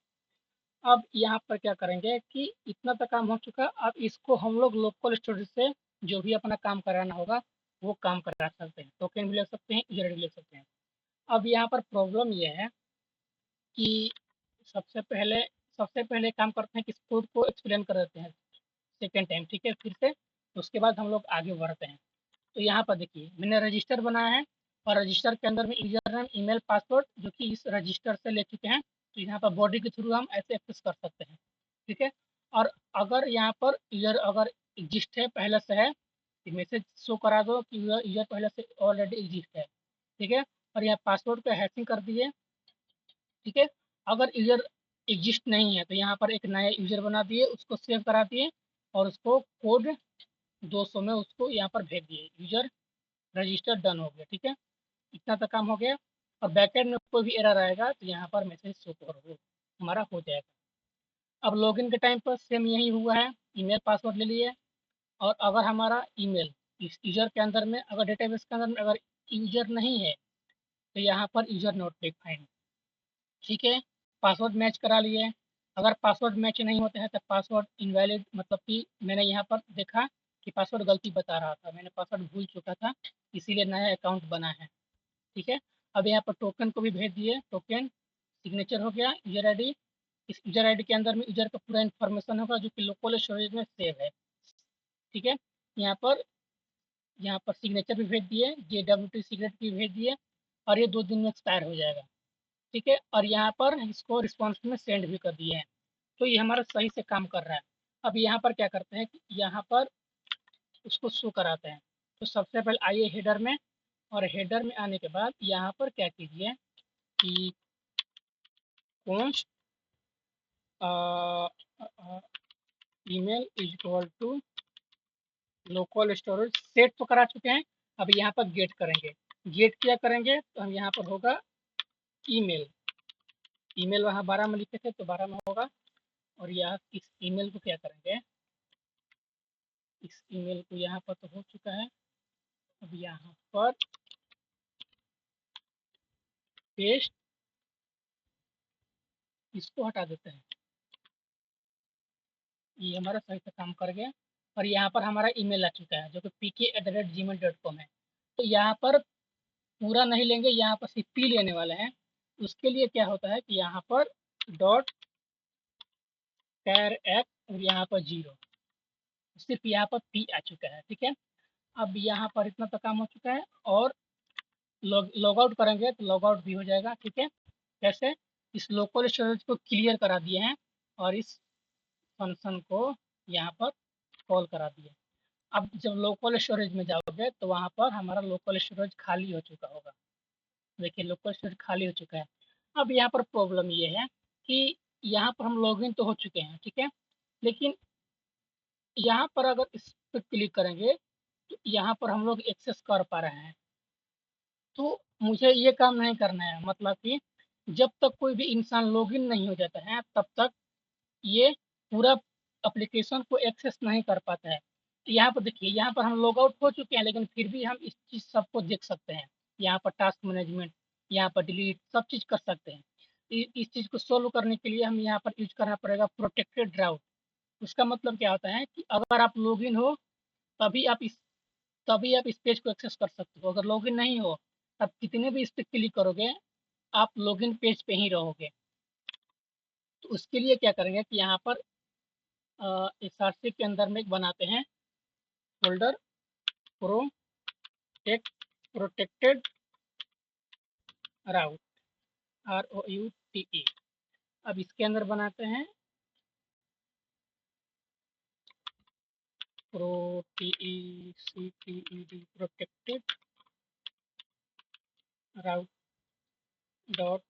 अब यहाँ पर क्या करेंगे कि इतना तो काम हो चुका, अब इसको हम लोग लोकल स्टोरेज से जो भी अपना काम कराना होगा वो काम करा सकते हैं, टोकन भी ले सकते हैं, यूजर भी ले सकते हैं। अब यहाँ पर प्रॉब्लम ये है कि सबसे पहले सबसे पहले काम करते हैं कि इस कोड को एक्सप्लेन कर देते हैं सेकेंड टाइम। ठीक है, फिर से उसके बाद हम लोग आगे बढ़ते हैं। तो यहाँ पर देखिए मैंने रजिस्टर बनाया है और रजिस्टर के अंदर में यूजर नेम, ईमेल, पासवर्ड जो कि इस रजिस्टर से ले चुके हैं, तो यहाँ पर बॉडी के थ्रू हम ऐसे एक्सेस कर सकते हैं। ठीक है, और अगर यहाँ पर यूजर अगर एग्जिस्ट है, पहले से है, मैसेज शो करा दो कि यूजर पहले से ऑलरेडी एग्जिस्ट है। ठीक है, और यहाँ पासवर्ड पे हैशिंग कर दिए। ठीक है, अगर यूजर एग्जिस्ट नहीं है तो यहाँ पर एक नया यूजर बना दिए, उसको सेव करा दिए और उसको कोड 200 में उसको यहाँ पर भेज दिए, यूजर रजिस्टर डन हो गया। ठीक है, इतना तो काम हो गया। और बैकएंड में कोई भी एरर आएगा तो यहाँ पर मैसेज शो करो, हमारा हो जाएगा। अब लॉगिन के टाइम पर सेम यही हुआ है, ईमेल पासवर्ड ले लिए और अगर हमारा ईमेल इस यूजर के अंदर में, अगर डेटाबेस के अंदर में अगर यूजर नहीं है तो यहाँ पर यूजर नोट डिफाइंड। ठीक है, पासवर्ड मैच करा लिए, अगर पासवर्ड मैच नहीं होता है तो पासवर्ड इनवैलिड, मतलब कि मैंने यहाँ पर देखा कि पासवर्ड गलती बता रहा था, मैंने पासवर्ड भूल चुका था, इसीलिए नया अकाउंट बना है। ठीक है, अब यहाँ पर टोकन को भी भेज दिए, टोकन सिग्नेचर हो गया, यूजर आईडी, इस यूजर आईडी के अंदर में यूजर का पूरा इन्फॉर्मेशन होगा जो कि लोकल स्टोरेज में सेव है। ठीक है, यहाँ पर सिग्नेचर भी भेज दिए, JWT सिगरेट भी भेज दिए और ये 2 दिन में एक्सपायर हो जाएगा। ठीक है, और यहाँ पर इसको रिस्पॉन्स में सेंड भी कर दिए हैं, तो ये हमारा सही से काम कर रहा है। अब यहाँ पर क्या करते हैं कि यहाँ पर उसको शो कराते हैं। तो सबसे पहले आइए हेडर में, और हेडर में आने के बाद यहाँ पर क्या कीजिए कि const email is equal to local storage set तो करा चुके हैं, अब यहाँ पर गेट करेंगे। गेट क्या करेंगे तो हम यहाँ पर होगा ईमेल, ईमेल वहाँ 12 में लिखे थे तो 12 में होगा, और यहाँ इस ईमेल को क्या करेंगे, इस ईमेल को यहाँ पर तो हो चुका है, अब यहाँ पर पेस्ट, इसको हटा देते हैं, ये हमारा सही से काम कर गया। और यहाँ पर हमारा ईमेल आ चुका है जो कि pk@gmail.com है। तो यहाँ पर पूरा नहीं लेंगे, यहाँ पर सिर्फ पी लेने वाले हैं। उसके लिए क्या होता है कि यहाँ पर डॉट कैर एक्स और यहाँ पर 0, सिर्फ यहाँ पर पी आ चुका है। ठीक है, अब यहाँ पर इतना तो काम हो चुका है, और लॉग आउट करेंगे तो लॉग आउट भी हो जाएगा। ठीक है, कैसे, इस लोकल स्टोरेज को क्लियर करा दिए हैं और इस फंक्शन को यहाँ पर कॉल करा दिए। अब जब लोकल स्टोरेज में जाओगे तो वहाँ पर हमारा लोकल स्टोरेज खाली हो चुका होगा। देखिए लोकल स्टोरेज खाली हो चुका है। अब यहाँ पर प्रॉब्लम ये है कि यहाँ पर हम लॉगिन तो हो चुके हैं, ठीक है, लेकिन यहाँ पर अगर इस पर क्लिक करेंगे तो यहाँ पर हम लोग एक्सेस कर पा रहे हैं। तो मुझे ये काम नहीं करना है, मतलब कि जब तक कोई भी इंसान लॉगिन नहीं हो जाता है तब तक ये पूरा एप्लीकेशन को एक्सेस नहीं कर पाता है। यहाँ पर देखिए, यहाँ पर हम लॉग आउट हो चुके हैं लेकिन फिर भी हम इस चीज़ सबको देख सकते हैं। यहाँ पर टास्क मैनेजमेंट, यहाँ पर डिलीट, सब चीज़ कर सकते हैं। इस चीज़ को सोल्व करने के लिए हम यहाँ पर यूज करना पड़ेगा प्रोटेक्टेड राउट। उसका मतलब क्या होता है कि अगर आप लॉगिन हो तभी आप इस तभी आप इस पेज को एक्सेस कर सकते हो, अगर लॉगिन नहीं हो तब कितने भी इस पर क्लिक करोगे आप लॉगिन पेज पे ही रहोगे। तो उसके लिए क्या करेंगे कि यहाँ पर SRC के अंदर में एक बनाते हैं फोल्डर प्रोटेक्टेड राउट, ROUTE। अब इसके अंदर बनाते हैं प्रोटेक्टेड राउट dot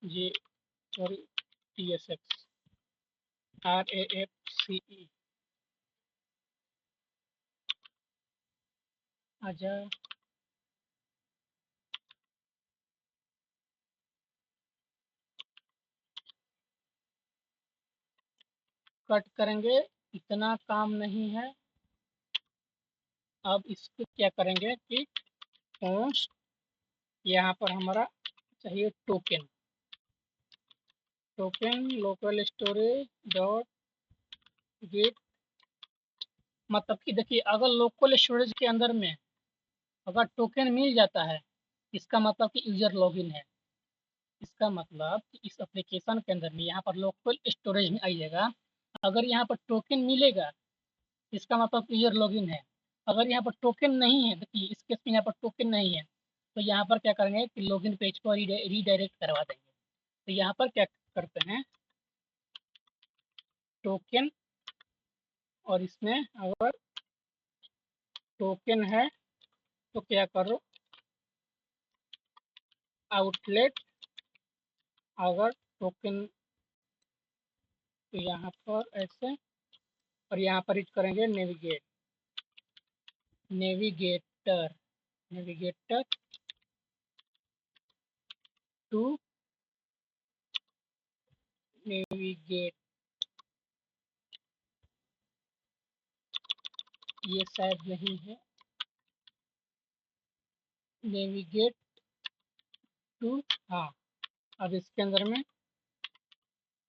J sorry TSX RAFCE आजा। कट करेंगे, इतना काम नहीं है। अब इसको क्या करेंगे कि पोस्ट, यहाँ पर हमारा चाहिए token, local storage dot gate. मतलब कि देखिए, अगर लोकल स्टोरेज के अंदर में अगर टोकन मिल जाता है, इसका मतलब कि यूजर लॉगिन है। इसका मतलब कि इस एप्लीकेशन के अंदर में यहाँ पर लोकल स्टोरेज में आइएगा, अगर यहाँ पर टोकन मिलेगा, इसका मतलब यूजर लॉगिन है। अगर यहाँ पर टोकन नहीं है, देखिए इस केस में यहाँ पर टोकन नहीं है, तो यहाँ पर क्या करेंगे कि लॉगिन पेज को रीडायरेक्ट करवा देंगे। तो यहाँ पर क्या करते हैं, टोकन, और इसमें अगर टोकन है तो क्या करो, आउटलेट, अगर टोकन तो यहाँ पर ऐसे, और यहाँ पर हिट करेंगे नेविगेटर नेविगेटर टू नेविगेट, ये शायद नहीं है, नेविगेट टू, हाँ। अब इसके अंदर में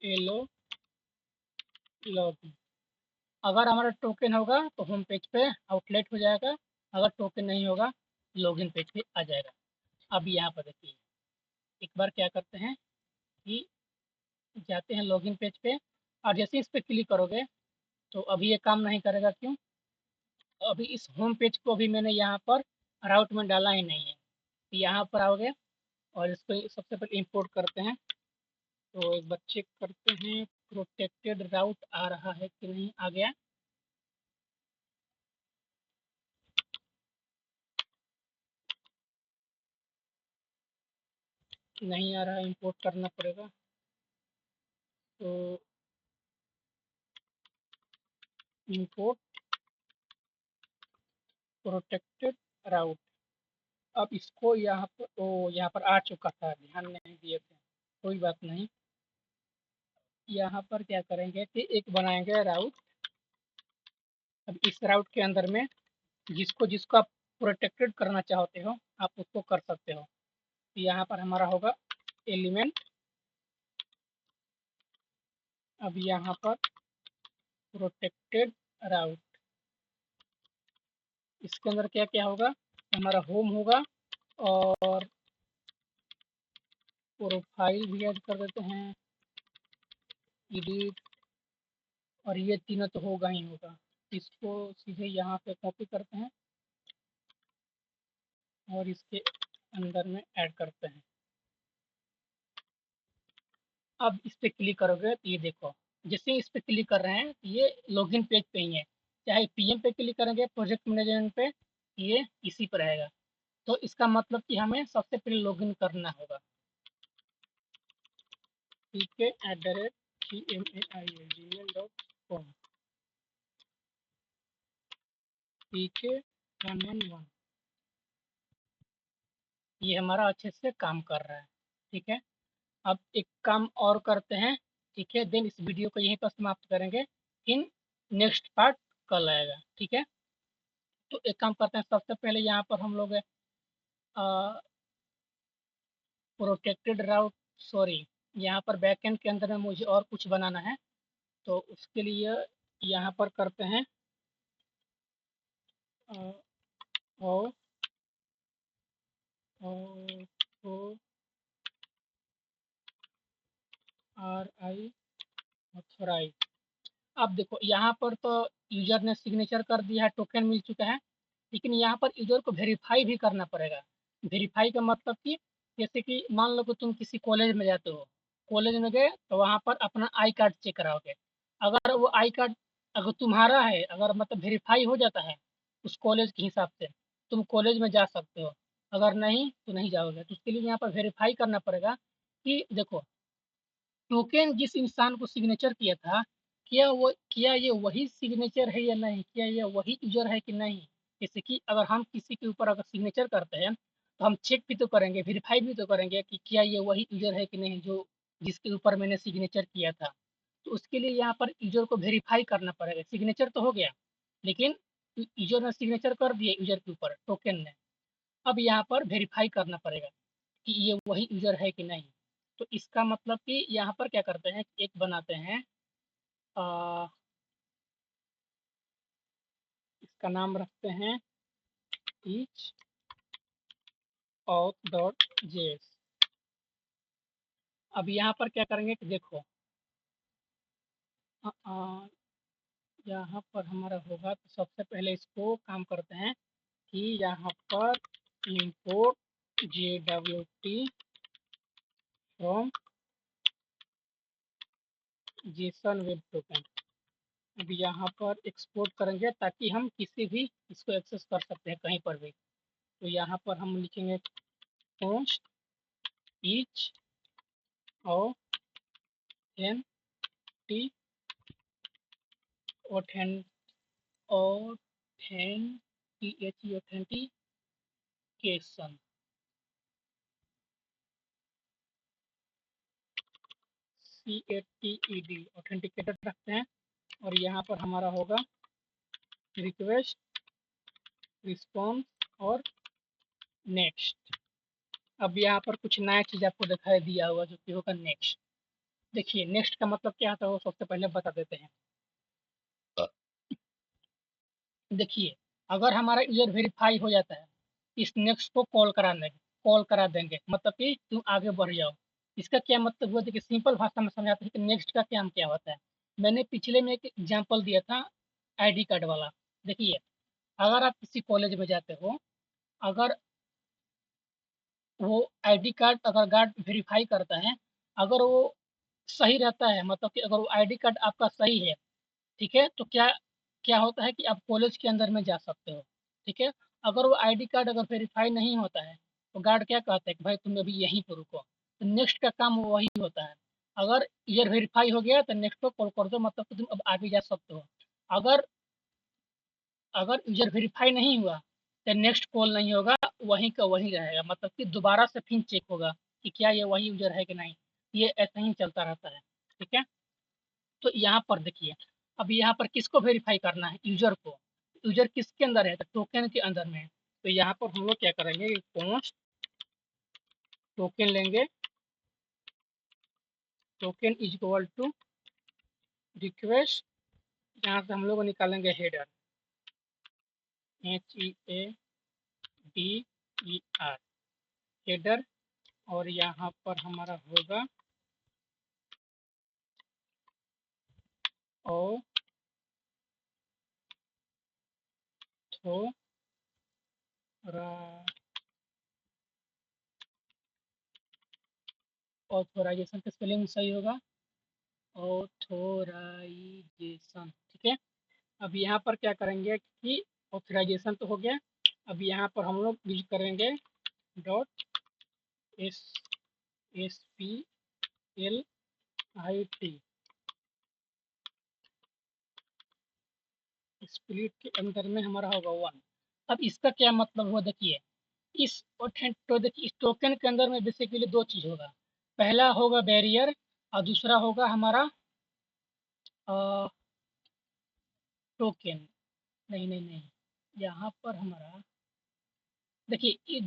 एलो लॉगिन, अगर हमारा टोकन होगा तो होम पेज पे आउटलेट हो जाएगा, अगर टोकन नहीं होगा लॉगिन पेज पे आ जाएगा। अब यहाँ पर देखिए, एक बार क्या करते हैं कि जाते हैं लॉगिन पेज पे, और जैसे इस पे क्लिक करोगे तो अभी ये काम नहीं करेगा। क्यों? अभी इस होम पेज को अभी मैंने यहाँ पर राउट में डाला ही नहीं है। तो यहाँ पर आओगे और इसको सबसे पहले इंपोर्ट करते हैं। तो एक बार चेक करते हैं प्रोटेक्टेड राउट आ रहा है कि नहीं। आ गया। नहीं आ रहा है, इंपोर्ट करना पड़ेगा। तो इंपोर्ट प्रोटेक्टेड राउट, अब इसको यहाँ पर, ओ यहाँ पर आ चुका था, ध्यान नहीं दिए थे, कोई बात नहीं। यहाँ पर क्या करेंगे कि एक बनाएंगे राउट। अब इस राउट के अंदर में जिसको जिसको आप प्रोटेक्टेड करना चाहते हो आप उसको कर सकते हो। तो यहाँ पर हमारा होगा एलिमेंट, अब यहाँ पर प्रोटेक्टेड राउट, इसके अंदर क्या क्या होगा, हमारा होम होगा और प्रोफाइल भी ऐड कर देते हैं, एडिट, और ये तीनों तो होगा ही होगा। इसको सीधे यहाँ पे कॉपी करते हैं और इसके अंदर में ऐड करते हैं। अब इस पे क्लिक करोगे तो ये देखो, जैसे इस पे क्लिक कर रहे हैं ये लॉगिन पेज पे ही है। चाहे पीएम पे क्लिक करेंगे, प्रोजेक्ट मैनेजमेंट पे, ये इसी पर रहेगा। तो इसका मतलब कि हमें सबसे पहले लॉगिन करना होगा। pk@gmail.com, pk111, ये हमारा अच्छे से काम कर रहा है। ठीक है, अब एक काम और करते हैं। ठीक है, देन इस वीडियो को यहीं पर समाप्त करेंगे। इन नेक्स्ट पार्ट कल आएगा। ठीक है, तो एक काम करते हैं, सबसे पहले यहाँ पर हम लोग प्रोटेक्टेड राउट, सॉरी, यहाँ पर बैकएंड के अंदर में मुझे और कुछ बनाना है। तो उसके लिए यहाँ पर करते हैं ओ ओ ओ आर आई ऑथराइज। अब देखो यहाँ पर तो यूजर ने सिग्नेचर कर दिया है, टोकन मिल चुका है, लेकिन यहाँ पर यूजर को वेरीफाई भी करना पड़ेगा। वेरीफाई का मतलब कि जैसे कि मान लो कि तुम किसी कॉलेज में जाते हो, कॉलेज में गए तो वहाँ पर अपना आई कार्ड चेक कराओगे। अगर वो आई कार्ड अगर तुम्हारा है, अगर मतलब वेरीफाई हो जाता है उस कॉलेज के हिसाब से, तुम कॉलेज में जा सकते हो। अगर नहीं तो नहीं जाओगे। तो उसके लिए यहाँ पर वेरीफाई करना पड़ेगा कि देखो, टोकन जिस इंसान को सिग्नेचर किया था, क्या ये वही सिग्नेचर है या नहीं, क्या ये वही यूजर है कि नहीं। जैसे कि अगर हम किसी के ऊपर अगर सिग्नेचर करते हैं तो हम चेक भी तो करेंगे, वेरीफाई भी तो करेंगे कि क्या ये वही यूजर है कि नहीं जो जिसके ऊपर मैंने सिग्नेचर किया था। तो उसके लिए यहाँ पर यूज़र को वेरीफाई करना पड़ेगा। सिग्नेचर तो हो गया, लेकिन यूज़र ने सिग्नेचर कर दिया यूज़र के ऊपर टोकन ने। अब यहाँ पर वेरीफाई करना पड़ेगा कि ये वही यूज़र है कि नहीं। तो इसका मतलब कि यहाँ पर क्या करते हैं, एक बनाते हैं, इसका नाम रखते हैं each auth डॉट जेएस। अब यहाँ पर क्या करेंगे कि देखो, यहाँ पर हमारा होगा तो सबसे पहले इसको काम करते हैं कि यहाँ पर import JWT from JSON web token. अब यहाँ पर एक्सपोर्ट करेंगे ताकि हम किसी भी इसको एक्सेस कर सकते हैं कहीं पर भी। तो यहाँ पर हम लिखेंगे post each authentication CATED authenticated रखते हैं। और यहाँ पर हमारा होगा रिक्वेस्ट रिस्पॉन्स और नेक्स्ट। अब यहाँ पर कुछ नया चीज़ आपको दिखाई दिया होगा जो कि होगा नेक्स्ट। देखिए नेक्स्ट का मतलब क्या होता है वो सबसे पहले बता देते हैं। देखिए अगर हमारा यूजर वेरीफाई हो जाता है, इस नेक्स्ट को कॉल करा देंगे, मतलब कि तुम आगे बढ़ जाओ। इसका क्या मतलब हुआ, देखिए सिंपल भाषा में समझाते हैं कि नेक्स्ट का काम क्या होता है। मैंने पिछले में एक एग्जाम्पल दिया था आईडी कार्ड वाला। देखिए अगर आप किसी कॉलेज में जाते हो, अगर वो आईडी कार्ड अगर गार्ड वेरीफाई करता है, अगर वो सही रहता है, मतलब कि अगर वो आईडी कार्ड आपका सही है, ठीक है, तो क्या क्या होता है कि आप कॉलेज के अंदर में जा सकते हो। ठीक है, अगर वो आईडी कार्ड अगर वेरीफाई नहीं होता है तो गार्ड क्या कहता है कि भाई तुम अभी यहीं पर रुको। तो नेक्स्ट का काम वही होता है। अगर ईयर वेरीफाई हो गया तो नेक्स्ट को कॉल कर दो, मतलब कि तुम अब आगे जा सकते हो। अगर अगर यूजर वेरीफाई नहीं हुआ तो नेक्स्ट कॉल नहीं होगा, वहीं का वहीं रहेगा, मतलब कि दोबारा से फिर चेक होगा कि क्या ये वही यूजर है कि नहीं। ये ऐसा ही चलता रहता है। ठीक है, तो यहाँ पर देखिए, अब यहाँ पर किसको वेरीफाई करना है, यूजर को। यूजर किसके अंदर है, तो टोकन के अंदर में है। तो यहाँ पर हम लोग क्या करेंगे, पोस्ट टोकन लेंगे, token is equal to request, यहाँ से हम लोग निकालेंगे हेडर, HEADER हेडर। और यहाँ पर हमारा होगा ऑथोराइजेशन का स्पेलिंग सही होगा, ऑथोराइजेशन। ठीक है, अब यहाँ पर क्या करेंगे कि ऑथराइजेशन तो हो गया। अब यहाँ पर हम लोग यूज करेंगे डॉट SPLIT, स्प्लिट के अंदर में हमारा होगा 1। अब इसका क्या मतलब हुआ, देखिए इस तो देखिए इस टोकन के अंदर में बेसिकली दो चीज होगा। पहला होगा बैरियर और दूसरा होगा हमारा टोकन। नहीं, यहाँ पर हमारा देखिए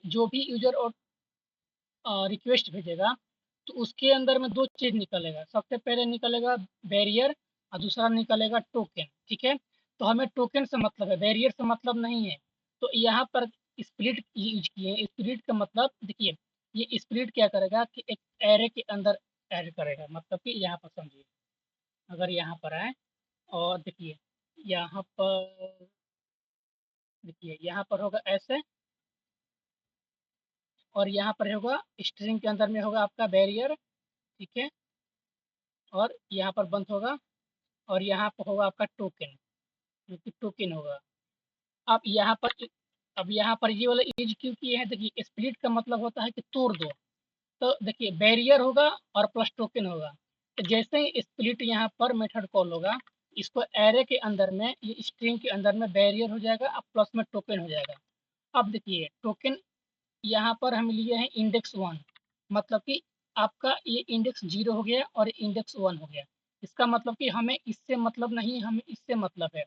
जो भी यूजर और रिक्वेस्ट भेजेगा तो उसके अंदर में दो चीज निकलेगा। सबसे पहले निकलेगा बैरियर और दूसरा निकलेगा टोकन। ठीक है, तो हमें टोकन से मतलब है, बैरियर से मतलब नहीं है। तो यहाँ पर स्प्लिट यूज किए। स्प्लिट का मतलब देखिए, ये स्प्लिट क्या करेगा कि एक एरे के अंदर ऐड करेगा, मतलब कि यहाँ पर समझिए, अगर यहाँ पर आए और देखिए यहाँ पर, देखिए यहाँ पर होगा ऐसे, और यहाँ पर होगा स्ट्रिंग के अंदर में होगा आपका बैरियर। ठीक है, और यहाँ पर बंद होगा, और यहाँ पर होगा आपका टोकन, जो कि टोकन होगा। अब यहाँ पर अब यहाँ पर ये वाला यूज क्यों किए हैं, देखिए स्प्लिट का मतलब होता है कि तोड़ दो। तो देखिए बैरियर होगा और प्लस टोकन होगा। तो जैसे ही स्प्लिट यहाँ पर मेथड कॉल होगा, इसको एरे के अंदर में, ये स्ट्रिंग के अंदर में बैरियर हो जाएगा और प्लस में टोकन हो जाएगा। अब देखिए टोकन यहाँ पर हम लिए हैं इंडेक्स 1, मतलब कि आपका ये इंडेक्स 0 हो गया और इंडेक्स 1 हो गया। इसका मतलब कि हमें इससे मतलब नहीं, हमें इससे मतलब है।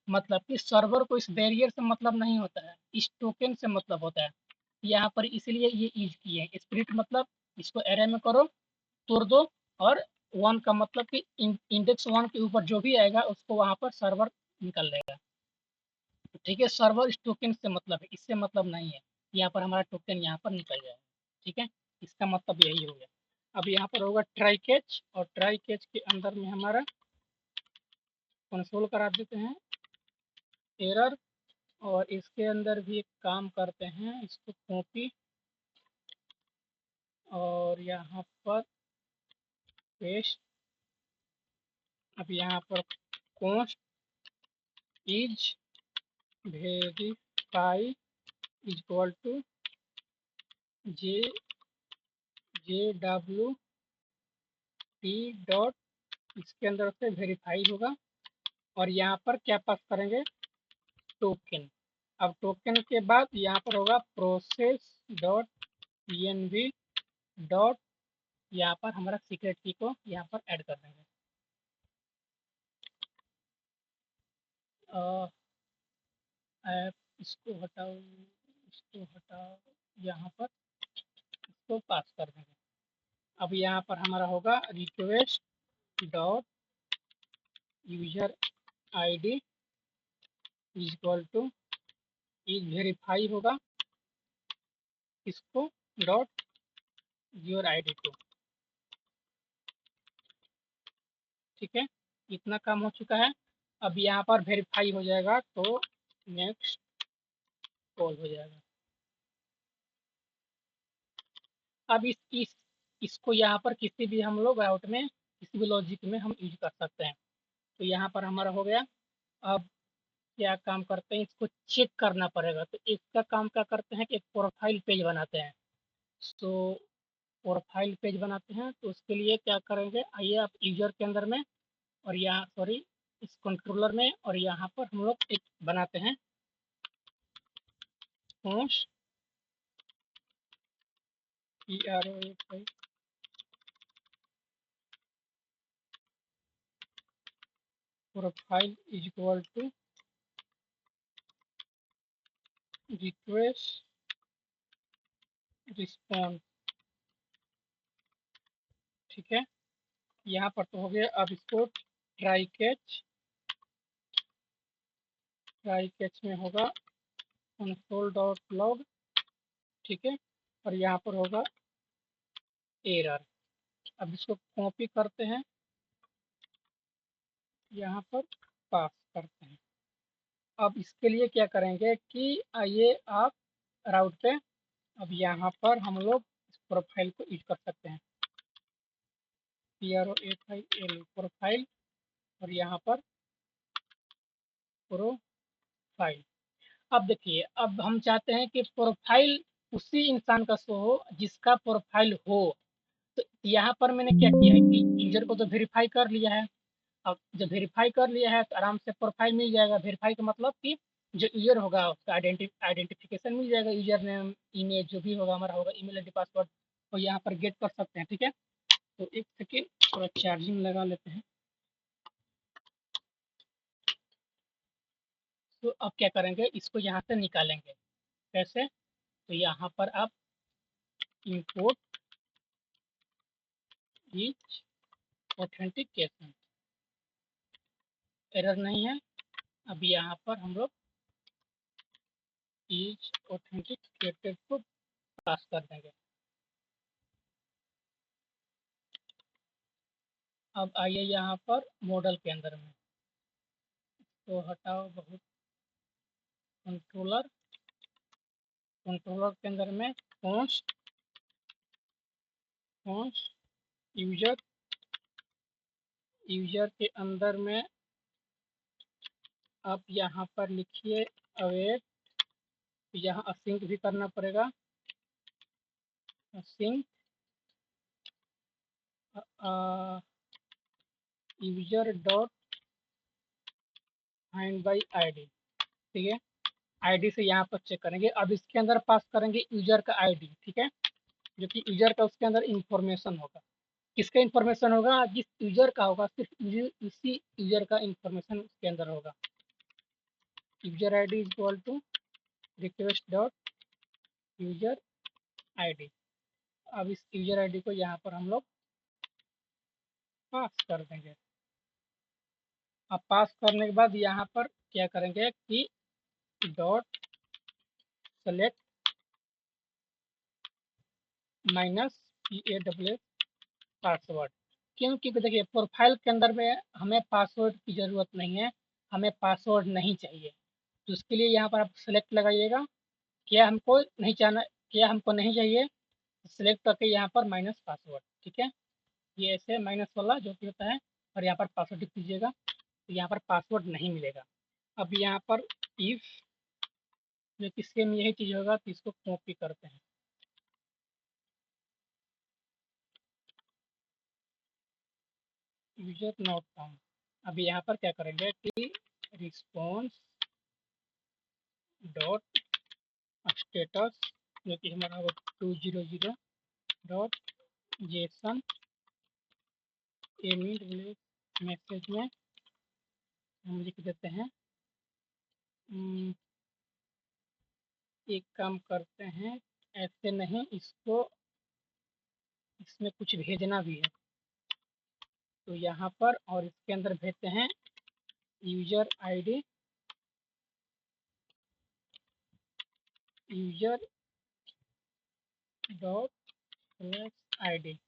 मतलब कि सर्वर को इस बैरियर से मतलब नहीं होता है, इस टोकन से मतलब होता है। यहाँ पर इसलिए ये यूज किए हैं। स्प्लिट मतलब इसको एरे में करो, तोड़ दो, और वन का मतलब कि इंडेक्स वन के ऊपर जो भी आएगा उसको वहाँ पर सर्वर निकल लेगा। ठीक है, सर्वर इस टोकन से मतलब है, इससे मतलब नहीं है। यहाँ पर हमारा टोकन यहाँ पर निकल जाएगा। ठीक है, इसका मतलब यही हो गया। अब यहाँ पर होगा ट्राई कैच, और ट्राई कैच के अंदर में हमारा कंसोल करा देते हैं एरर, और इसके अंदर भी एक काम करते हैं, इसको कॉपी और यहाँ पर पेस्ट। अब यहाँ पर const is verify equal to J W T dot, इसके अंदर से वेरीफाई होगा, और यहाँ पर क्या पास करेंगे, टोकन। अब टोकन के बाद यहाँ पर होगा प्रोसेस डॉट पीएनबी डॉट, यहाँ पर हमारा सीक्रेट की को यहाँ पर ऐड कर देंगे। ऐप इसको हटाओ, इसको हटाओ, यहाँ पर इसको पास कर देंगे। अब यहाँ पर हमारा होगा request dot user ID is equal to, is verify होगा इसको डॉट योर आईडी टू। ठीक है, इतना काम हो चुका है। अब यहाँ पर वेरीफाई हो जाएगा तो नेक्स्ट कॉल हो जाएगा। अब इसको यहाँ पर किसी भी हम लोग राउट में, किसी भी लॉजिक में हम यूज कर सकते हैं। तो यहाँ पर हमारा हो गया। अब क्या काम करते हैं, इसको चेक करना पड़ेगा। तो इसका काम क्या करते हैं कि एक प्रोफाइल पेज बनाते हैं। सो प्रोफाइल पेज बनाते हैं तो उसके लिए क्या करेंगे, आइए आप यूजर के अंदर में, और यहाँ सॉरी इस कंट्रोलर में, और यहाँ पर हम लोग एक बनाते हैं post profile is equal to request response. ठीक है, यहाँ पर तो हो गया। अब इसको ट्राई कैच, ट्राई कैच में होगा कंसोल डॉट लॉग। ठीक है, और यहाँ पर होगा एरर। अब इसको कॉपी करते हैं, यहाँ पर पास करते हैं। अब इसके लिए क्या करेंगे कि आइए आप राउट पे, अब यहाँ पर हम लोग इस प्रोफाइल को यूज कर सकते हैं, PROFIL प्रोफाइल, और यहाँ पर प्रोफाइल। अब देखिए, अब हम चाहते हैं कि प्रोफाइल उसी इंसान का शो हो जिसका प्रोफाइल हो। तो यहाँ पर मैंने क्या किया है कि यूजर को तो वेरीफाई कर लिया है। अब जब वेरीफाई कर लिया है तो आराम से प्रोफाइल मिल जाएगा। वेरीफाई का मतलब कि जो यूजर होगा उसका आइडेंटिफिकेशन मिल जाएगा, यूजर नेम, ईमेल जो भी होगा हमारा होगा, ईमेल आईडी, पासवर्ड, तो यहाँ पर गेट कर सकते हैं। ठीक है, तो एक सेकेंड थोड़ा चार्जिंग लगा लेते हैं। तो अब क्या करेंगे, इसको यहाँ से निकालेंगे। कैसे, तो यहाँ पर आप इंपोर्ट ईच ऑथेंटिकेशन, एरर नहीं है। अब यहाँ पर हम लोग ईच ऑथेंटिकेटेड को पास कर देंगे। अब आइए यहाँ पर मॉडल के अंदर में, तो हटाओ बहुत, कंट्रोलर, कंट्रोलर के अंदर में कॉन्स्ट कॉन्स्ट यूजर, यूजर के अंदर में आप यहाँ पर लिखिए अवेट, यहाँ असिंक भी करना पड़ेगा, async user dot find by ID. ठीक है, आईडी से यहाँ पर चेक करेंगे। अब इसके अंदर पास करेंगे यूजर का आईडी। ठीक है, जो कि यूजर का उसके अंदर इंफॉर्मेशन होगा। किसका इन्फॉर्मेशन होगा? जिस यूजर का होगा, सिर्फ उसी यूजर का इन्फॉर्मेशन उसके अंदर होगा। User I D is equal to request dot user I D. अब इस यूजर आई डी को यहाँ पर हम लोग पास कर देंगे। अब पास करने के बाद यहाँ पर क्या करेंगे कि dot select minus PAWS password. क्योंकि देखिए प्रोफाइल के अंदर में हमें पासवर्ड की ज़रूरत नहीं है, हमें पासवर्ड नहीं चाहिए। तो उसके लिए यहाँ पर आप सेलेक्ट लगाइएगा, क्या हमको नहीं चाहना, क्या हमको नहीं चाहिए, सेलेक्ट करके यहाँ पर माइनस पासवर्ड। ठीक है, ये ऐसे माइनस वाला जो कि होता है, और यहाँ पर पासवर्ड लिख दीजिएगा, तो यहाँ पर पासवर्ड नहीं मिलेगा। अब यहाँ पर इफ जो कि सेम यही चीज़ होगा, तो इसको कॉपी करते हैं। User not found. अब यहाँ पर क्या करेंगे कि रिस्पॉन्स डॉट स्टेटस जो कि हमारा होगा 200 डॉट जेसन एमी मैसेज में हम लिख देते हैं एक काम करते हैं, ऐसे नहीं, इसको इसमें कुछ भेजना भी है, तो यहाँ पर और इसके अंदर भेजते हैं user ID user dot slash ID.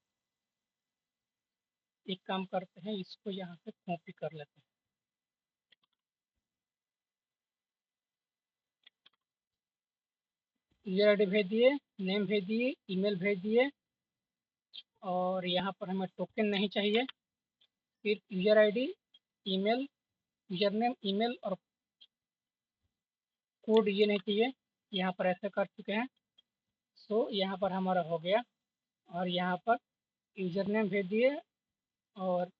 एक काम करते हैं, इसको यहाँ से कॉपी कर लेते हैं। यूजर आईडी भेज दिए, नेम भेज दिए, ईमेल भेज दिए, और यहाँ पर हमें टोकन नहीं चाहिए, फिर user ID, email, user name, email और कोड ये नहीं चाहिए। यहाँ पर ऐसे कर चुके हैं। सो यहाँ पर हमारा हो गया, और यहाँ पर यूजर नेम भेज दिए, और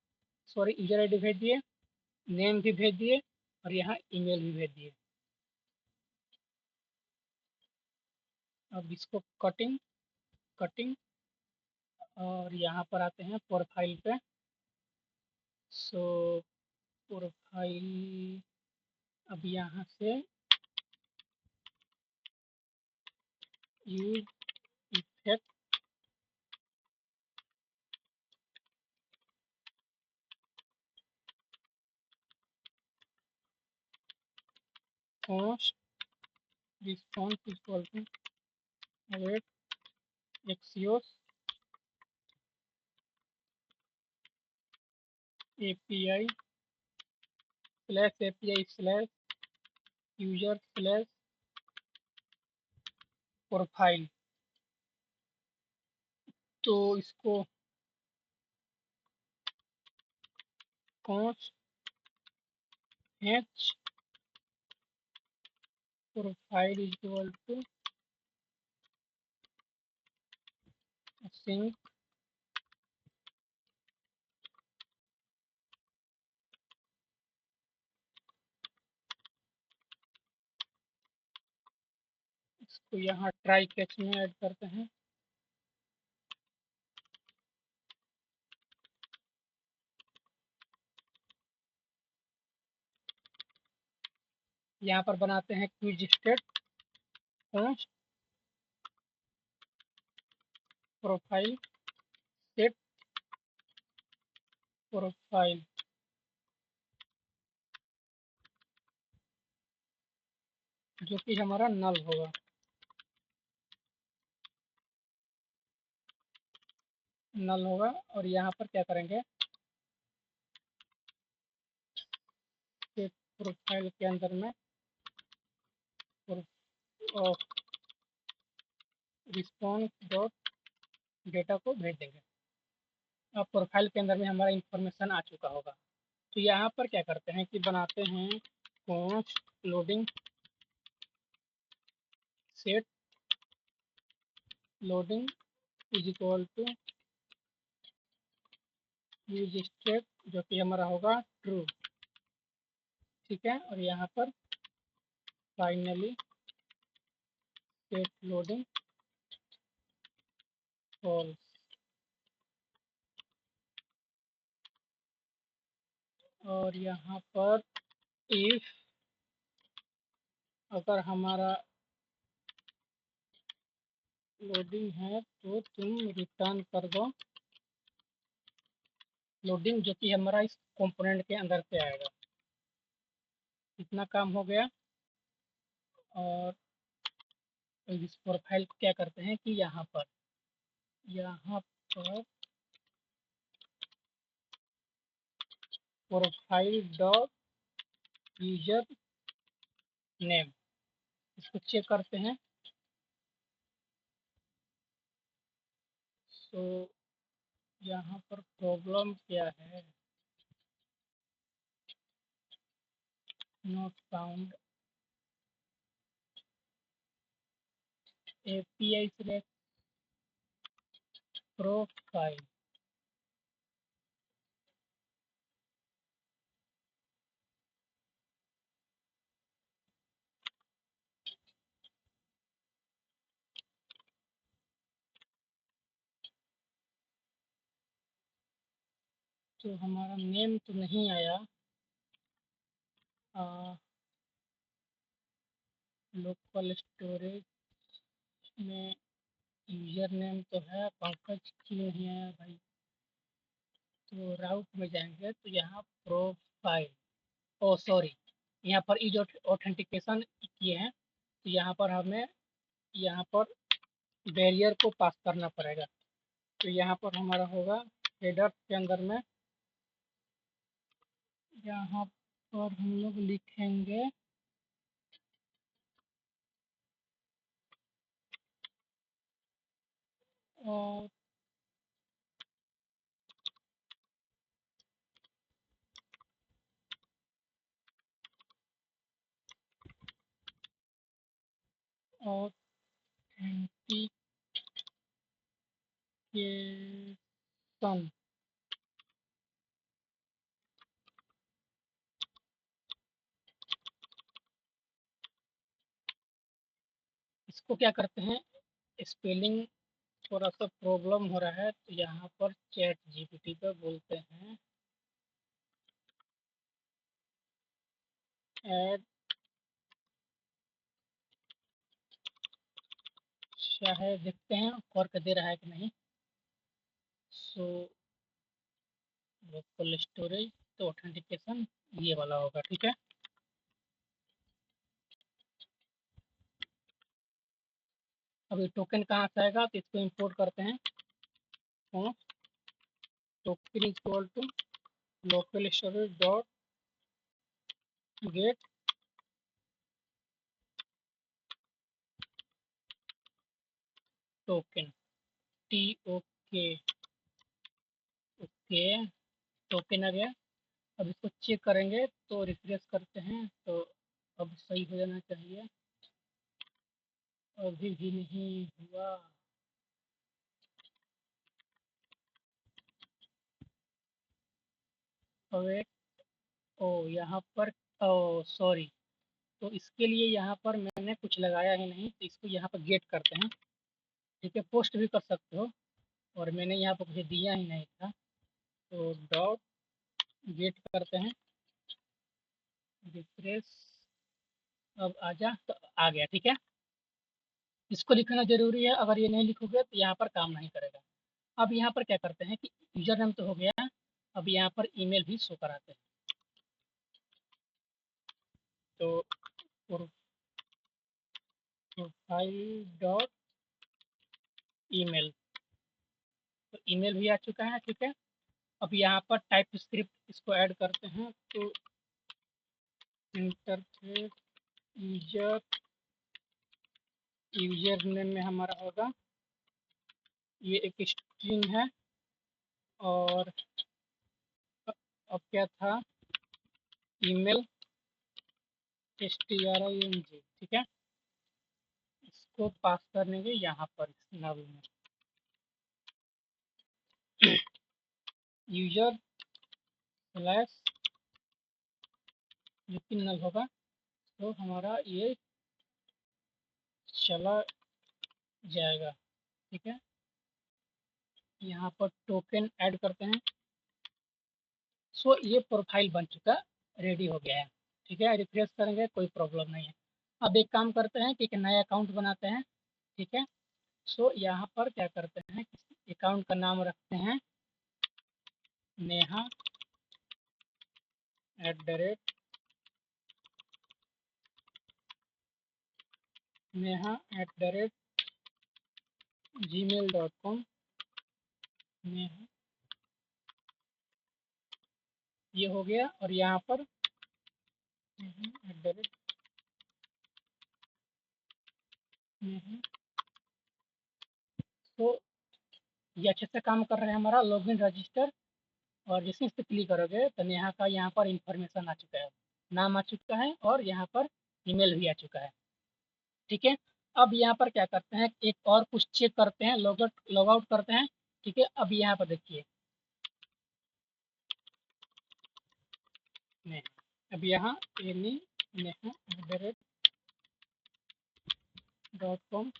सॉरी यूजर आईडी भेज दिए, नेम भी भेज दिए, और यहाँ ईमेल भी भेज दिए। अब इसको कटिंग कटिंग और यहाँ पर आते हैं प्रोफाइल पे। सो प्रोफाइल, अब यहाँ से use effect const response equal to await axios API slash user slash profile. तो इसको const H profile equal to sync इसको यहाँ ट्राई कैच में ऐड करते हैं। यहाँ पर बनाते हैं quiz state cost profile set profile, जो कि हमारा नल होगा। नल होगा, और यहाँ पर क्या करेंगे, सेट प्रोफाइल के अंदर में रिस्पॉन्स डॉट डेटा को भेज देंगे। अब प्रोफाइल के अंदर में हमारा इंफॉर्मेशन आ चुका होगा। तो यहाँ पर क्या करते हैं कि बनाते हैं cost loading set loading is equal to use state जो कि हमारा होगा ट्रू। ठीक है, और यहाँ पर फाइनली सेट लोडिंग फॉल्स। और यहाँ पर इफ अगर हमारा लोडिंग है तो तुम रिटर्न कर दो लोडिंग, जो कि हमारा इस कंपोनेंट के अंदर से आएगा। इतना काम हो गया। और इस प्रोफाइल को क्या करते हैं कि यहाँ पर प्रोफाइल डॉट यूजर नेम, इसको चेक करते हैं। सो यहाँ पर प्रॉब्लम क्या है, not found API select profile. तो हमारा नेम तो नहीं आया, लोकल स्टोरेज में यूजर नेम तो है, पंकज क्यों नहीं आया भाई। तो राउट में जाएंगे तो यहाँ प्रोफाइल, ओ सॉरी, यहाँ पर इज ऑथेंटिकेशन किए हैं, तो यहाँ पर हमें यहाँ पर बैरियर को पास करना पड़ेगा। तो यहाँ पर हमारा होगा हेडर के अंदर में, यहाँ पर हम लोग लिखेंगे और ऑथेंटिकेशन। इसको क्या करते हैं, स्पेलिंग थोड़ा सा प्रॉब्लम हो रहा है, तो यहाँ पर चैट जीपीटी पर बोलते हैं ऐड शायद, देखते हैं वर्क दे रहा है कि नहीं। सो लोकल स्टोरेज तो ऑथेंटिकेशन ये वाला होगा, ठीक है। अभी टोकन कहाँ से आएगा, तो इसको इंपोर्ट करते हैं। Token equal to local storage dot get token, T okay okay, token आ गया। अब इसको चेक करेंगे तो रिफ्रेश करते हैं, तो अब सही हो जाना चाहिए, अभी भी नहीं हुआ। अवे ओ यहाँ पर, ओ सॉरी, तो इसके लिए यहाँ पर मैंने कुछ लगाया ही नहीं, तो इसको यहाँ पर गेट करते हैं, ठीक है। पोस्ट भी कर सकते हो, और मैंने यहाँ पर कुछ दिया ही नहीं था, तो डॉट गेट करते हैं, रिफ्रेश। अब आ जा, तो आ गया, ठीक है। इसको लिखना जरूरी है, अगर ये नहीं लिखोगे तो यहाँ पर काम नहीं करेगा। अब यहाँ पर क्या करते हैं कि यूजर नेम तो हो गया, अब यहाँ पर ईमेल भी शो कराते हैं। तो प्रोफाइल डॉट ईमेल, तो ईमेल भी आ चुका है, ठीक है। अब यहाँ पर टाइप स्क्रिप्ट इसको ऐड करते हैं, तो इंटरफेस यूजर यूजर नेम में हमारा होगा, ये एक स्ट्रिंग है, और अब क्या था, ईमेल string, ठीक है। इसको पास करने के यहाँ पर नल में यूजर स्लैश, लेकिन नल होगा, तो हमारा ये चला जाएगा, ठीक है। यहाँ पर टोकन ऐड करते हैं, सो ये प्रोफाइल बन चुका, रेडी हो गया है। ठीक है, रिफ्रेश करेंगे, कोई प्रॉब्लम नहीं है। अब एक काम करते हैं कि एक नया अकाउंट बनाते हैं। ठीक है, सो यहाँ पर क्या करते हैं, अकाउंट का नाम रखते हैं नेहा @ नेहा @gmail.com। नेहा, ये हो गया। और यहाँ पर नेहा नेहा, तो ये अच्छे से काम कर रहे हैं हमारा लॉगिन रजिस्टर। और जैसे इस पे क्लिक करोगे तो नेहा का यहाँ पर इंफॉर्मेशन आ चुका है, नाम आ चुका है और यहाँ पर ईमेल भी आ चुका है। ठीक है, अब यहाँ पर क्या करते हैं, एक और कुछ चेक करते हैं, लॉग आउट करते हैं। ठीक है, अब यहाँ पर देखिए नेहा, अब यहाँ neha@.com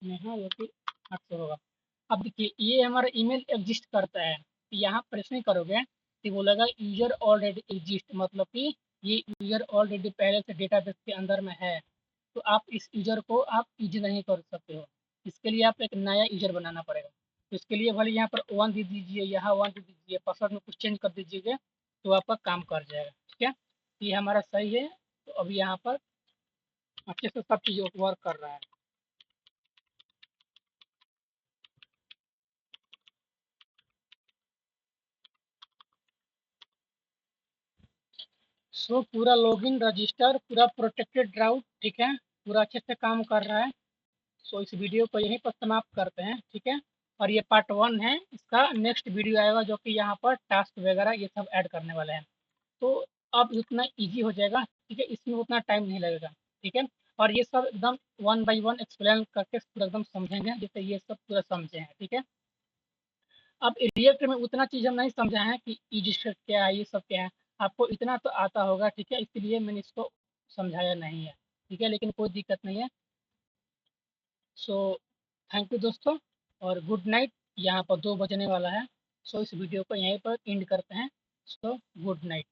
नेहा जो कि 800 होगा। अब देखिए ये हमारा ईमेल एग्जिस्ट करता है, यहाँ प्रेस नहीं करोगे तो बोलेगा यूजर ऑलरेडी एग्जिस्ट, मतलब कि ये यूजर ऑलरेडी पहले से डेटाबेस के अंदर में है, तो आप इस यूजर को आप यूज नहीं कर सकते हो। इसके लिए आप एक नया यूजर बनाना पड़ेगा। तो इसके लिए भले यहाँ पर 1 दे दीजिए, यहाँ 1 दे दीजिए, पासवर्ड में कुछ चेंज कर दीजिएगा तो आपका काम कर जाएगा। ठीक है, ये हमारा सही है। तो अभी यहाँ पर अच्छे से सब चीज़ वर्क कर रहा है। सो पूरा लॉगिन रजिस्टर पूरा प्रोटेक्टेड राउट, ठीक है, पूरा अच्छे से काम कर रहा है। सो इस वीडियो को यहीं पर समाप्त करते हैं। ठीक है, और ये पार्ट 1 है, इसका नेक्स्ट वीडियो आएगा जो कि यहाँ पर टास्क वगैरह ये सब ऐड करने वाले हैं। तो अब इतना ईजी हो जाएगा। ठीक है, इसमें उतना टाइम नहीं लगेगा। ठीक है, और ये सब एकदम 1 बाई 1 एक्सप्लेन करके पूरा एकदम समझेंगे, जैसे ये सब पूरा समझे हैं। ठीक है, अब रिएक्ट में उतना चीज़ हम नहीं समझा है कि ईजिस्टर क्या है, ये सब क्या है। आपको इतना तो आता होगा। ठीक है, इसलिए मैंने इसको समझाया नहीं है। ठीक है, लेकिन कोई दिक्कत नहीं है। सो थैंक यू दोस्तों, और गुड नाइट। यहाँ पर 2 बजने वाला है। सो इस वीडियो को यहीं पर एंड करते हैं। So good night.